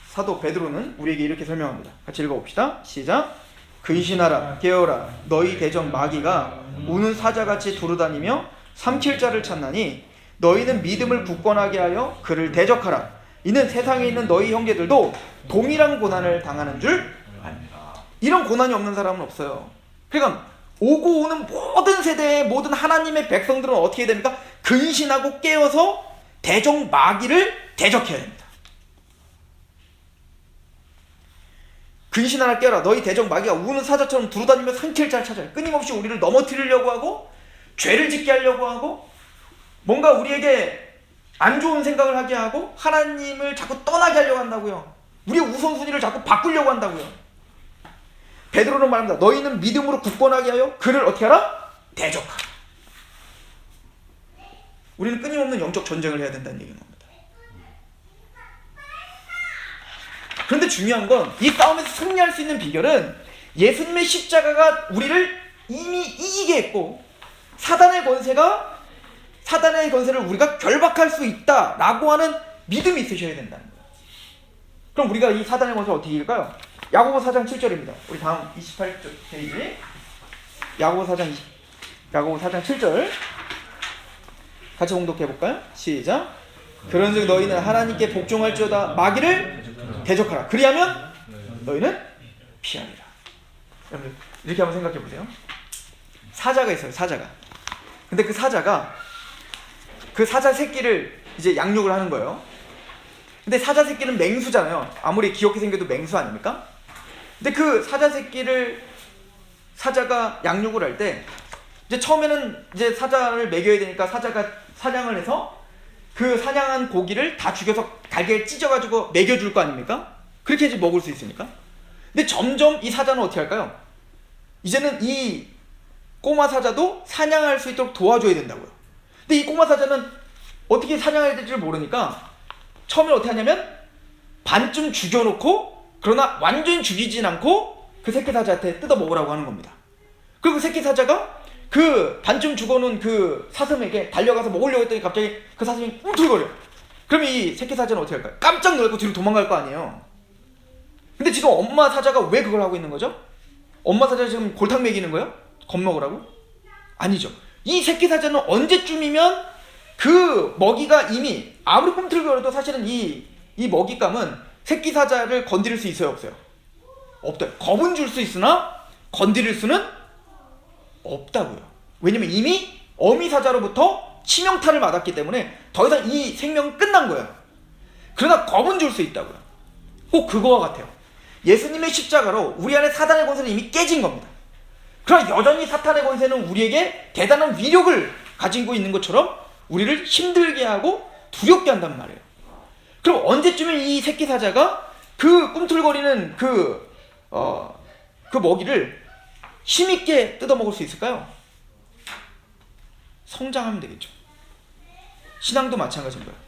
사도 베드로는 우리에게 이렇게 설명합니다. 같이 읽어봅시다. 시작. 근신하라 깨어라 너희 대적 마귀가 우는 사자같이 두루다니며 삼킬 자를 찾나니 너희는 믿음을 굳건하게 하여 그를 대적하라. 이는 세상에 있는 너희 형제들도 동일한 고난을 당하는 줄 압니다. 이런 고난이 없는 사람은 없어요. 그러니까 오고 오는 모든 세대의 모든 하나님의 백성들은 어떻게 해야 됩니까? 근신하고 깨어서 대적 마귀를 대적해야 됩니다. 근신하라 깨어라 너희 대적 마귀가 우는 사자처럼 두루다니며 삼킬 자를 찾아요. 끊임없이 우리를 넘어뜨리려고 하고 죄를 짓게 하려고 하고 뭔가 우리에게 안 좋은 생각을 하게 하고 하나님을 자꾸 떠나게 하려고 한다고요. 우리의 우선순위를 자꾸 바꾸려고 한다고요. 베드로는 말합니다. 너희는 믿음으로 굳건하게 하여 그를 어떻게 하라? 대적하라. 우리는 끊임없는 영적 전쟁을 해야 된다는 얘기인 겁니다. 그런데 중요한 건 이 싸움에서 승리할 수 있는 비결은 예수님의 십자가가 우리를 이미 이기게 했고 사단의 권세를 우리가 결박할 수 있다라고 하는 믿음이 있으셔야 된다는 거예요. 그럼 우리가 이 사단의 권세를 어떻게 이길까요? 야고보 4장 7절입니다. 우리 다음 28페이지 야고보 4장 7절 같이 공독해볼까요? 시작. 그런즉 너희는 하나님께 복종할지어다 마귀를 대적하라. 그리하면 너희는 피하리라. 여러분 이렇게 한번 생각해보세요. 사자가 있어요. 사자가. 근데 그 사자 새끼를 이제 양육을 하는 거예요. 근데 사자 새끼는 맹수잖아요. 아무리 귀엽게 생겨도 맹수 아닙니까? 근데 그 사자 새끼를 사자가 양육을 할 때 이제 처음에는 이제 사자를 먹여야 되니까 사자가 사냥을 해서 그 사냥한 고기를 다 죽여서 달걀 찢어가지고 먹여줄 거 아닙니까? 그렇게 해야지 먹을 수 있으니까. 근데 점점 이 사자는 어떻게 할까요? 이제는 이 꼬마 사자도 사냥할 수 있도록 도와줘야 된다고요. 근데 이 꼬마 사자는 어떻게 사냥해야 될지 모르니까 처음에 어떻게 하냐면 반쯤 죽여놓고, 그러나 완전히 죽이진 않고 그 새끼 사자한테 뜯어 먹으라고 하는 겁니다. 그리고 그 새끼 사자가 그 반쯤 죽어놓은 그 사슴에게 달려가서 먹으려고 했더니 갑자기 그 사슴이 꿈틀거려. 그럼 이 새끼 사자는 어떻게 할까요? 깜짝 놀라고 뒤로 도망갈 거 아니에요. 근데 지금 엄마 사자가 왜 그걸 하고 있는 거죠? 엄마 사자 지금 골탕 먹이는 거예요? 겁먹으라고? 아니죠. 이 새끼 사자는 언제쯤이면 그 먹이가 이미 아무리 꿈틀거려도 사실은 이 먹잇감은 새끼 사자를 건드릴 수 있어요, 없어요? 없다. 겁은 줄 수 있으나 건드릴 수는 없다고요. 왜냐면 이미 어미 사자로부터 치명타를 맞았기 때문에 더 이상 이 생명은 끝난 거예요. 그러나 겁은 줄 수 있다고요. 꼭 그거와 같아요. 예수님의 십자가로 우리 안에 사단의 권세는 이미 깨진 겁니다. 그러나 여전히 사탄의 권세는 우리에게 대단한 위력을 가지고 있는 것처럼 우리를 힘들게 하고 두렵게 한단 말이에요. 그럼 언제쯤에 이 새끼 사자가 그 꿈틀거리는 그 먹이를 힘있게 뜯어먹을 수 있을까요? 성장하면 되겠죠. 신앙도 마찬가지인 거예요.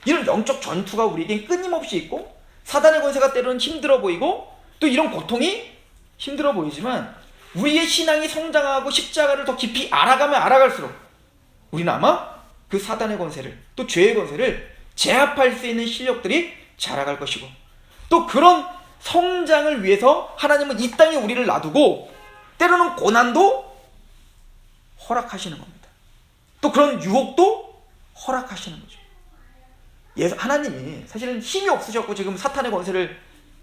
이런 영적 전투가 우리에겐 끊임없이 있고, 사단의 권세가 때로는 힘들어 보이고, 또 이런 고통이 힘들어 보이지만 우리의 신앙이 성장하고 십자가를 더 깊이 알아가면 알아갈수록 우리는 아마 그 사단의 권세를, 또 죄의 권세를 제압할 수 있는 실력들이 자라갈 것이고, 또 그런 성장을 위해서 하나님은 이 땅에 우리를 놔두고 때로는 고난도 허락하시는 겁니다. 또 그런 유혹도 허락하시는 거죠. 하나님이 사실은 힘이 없으셨고 지금 사탄의 권세를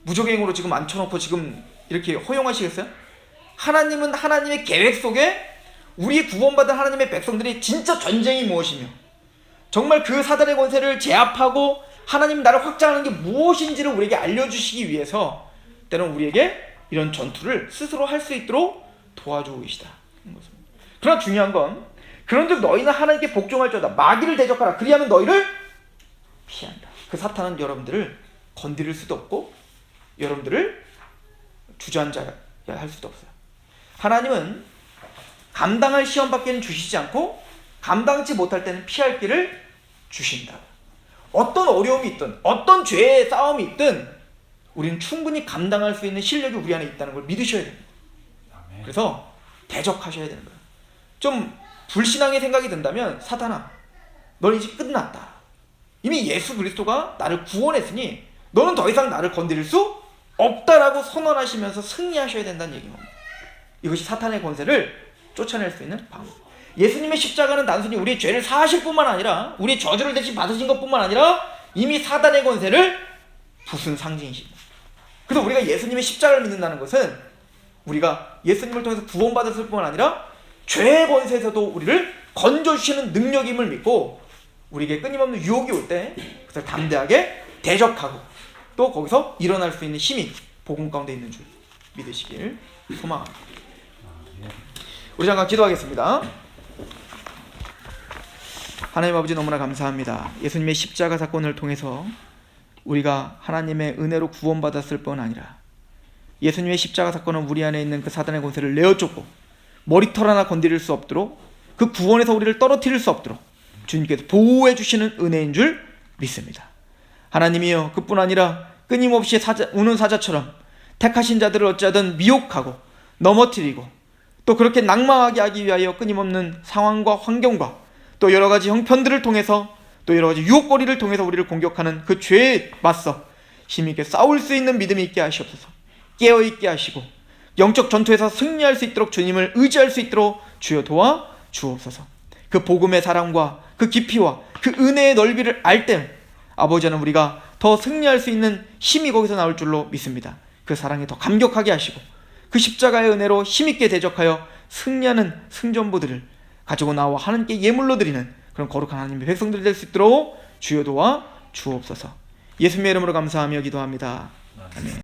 무적행으로 지금 앉혀놓고 지금 이렇게 허용하시겠어요? 하나님은 하나님의 계획 속에 우리 구원받은 하나님의 백성들이 진짜 전쟁이 무엇이며 정말 그 사단의 권세를 제압하고 하나님 나를 확장하는 게 무엇인지를 우리에게 알려주시기 위해서 때로는 우리에게 이런 전투를 스스로 할 수 있도록 도와주고 계시다. 그러나 중요한 건 그런즉 너희는 하나님께 복종할지어다. 마귀를 대적하라. 그리하면 너희를 피한다. 그 사탄은 여러분들을 건드릴 수도 없고 여러분들을 주저앉아야 할 수도 없어요. 하나님은 감당할 시험밖에는 주시지 않고 감당치 못할 때는 피할 길을 주신다. 어떤 어려움이 있든 어떤 죄의 싸움이 있든 우리는 충분히 감당할 수 있는 실력이 우리 안에 있다는 걸 믿으셔야 됩니다. 그래서 대적하셔야 되는 거예요. 좀 불신앙의 생각이 든다면 사탄아, 너는 이제 끝났다. 이미 예수 그리스도가 나를 구원했으니 너는 더 이상 나를 건드릴 수 없다라고 선언하시면서 승리하셔야 된다는 얘기입니다. 이것이 사탄의 권세를 쫓아낼 수 있는 방법. 예수님의 십자가는 단순히 우리의 죄를 사하실 뿐만 아니라 우리의 저주를 대신 받으신 것뿐만 아니라 이미 사단의 권세를 부순 상징이십니다. 그래서 우리가 예수님의 십자가를 믿는다는 것은 우리가 예수님을 통해서 구원받았을 뿐만 아니라 죄의 권세에서도 우리를 건져주시는 능력임을 믿고 우리에게 끊임없는 유혹이 올 때 그것을 담대하게 대적하고 또 거기서 일어날 수 있는 힘이 복음 가운데 있는 줄 믿으시길 소망합니다. 우리 잠깐 기도하겠습니다. 하나님 아버지 너무나 감사합니다. 예수님의 십자가 사건을 통해서 우리가 하나님의 은혜로 구원받았을 뿐 아니라 예수님의 십자가 사건은 우리 안에 있는 그 사단의 권세를 내어쫓고 머리털 하나 건드릴 수 없도록 그 구원에서 우리를 떨어뜨릴 수 없도록 주님께서 보호해 주시는 은혜인 줄 믿습니다. 하나님이여, 그뿐 아니라 끊임없이 우는 사자처럼 택하신 자들을 어찌하든 미혹하고 넘어뜨리고 또 그렇게 낭망하게 하기 위하여 끊임없는 상황과 환경과 또 여러 가지 형편들을 통해서 또 여러 가지 유혹거리를 통해서 우리를 공격하는 그 죄에 맞서 힘있게 싸울 수 있는 믿음이 있게 하시옵소서. 깨어있게 하시고 영적 전투에서 승리할 수 있도록 주님을 의지할 수 있도록 주여 도와 주옵소서. 그 복음의 사랑과 그 깊이와 그 은혜의 넓이를 알 때 아버지는 우리가 더 승리할 수 있는 힘이 거기서 나올 줄로 믿습니다. 그 사랑에 더 감격하게 하시고 그 십자가의 은혜로 힘있게 대적하여 승리하는 승전부들을 가지고 나와 하나님께 예물로 드리는 그런 거룩한 하나님의 백성들이 될 수 있도록 주여 도와 주옵소서. 예수님의 이름으로 감사하며 기도합니다. 아멘.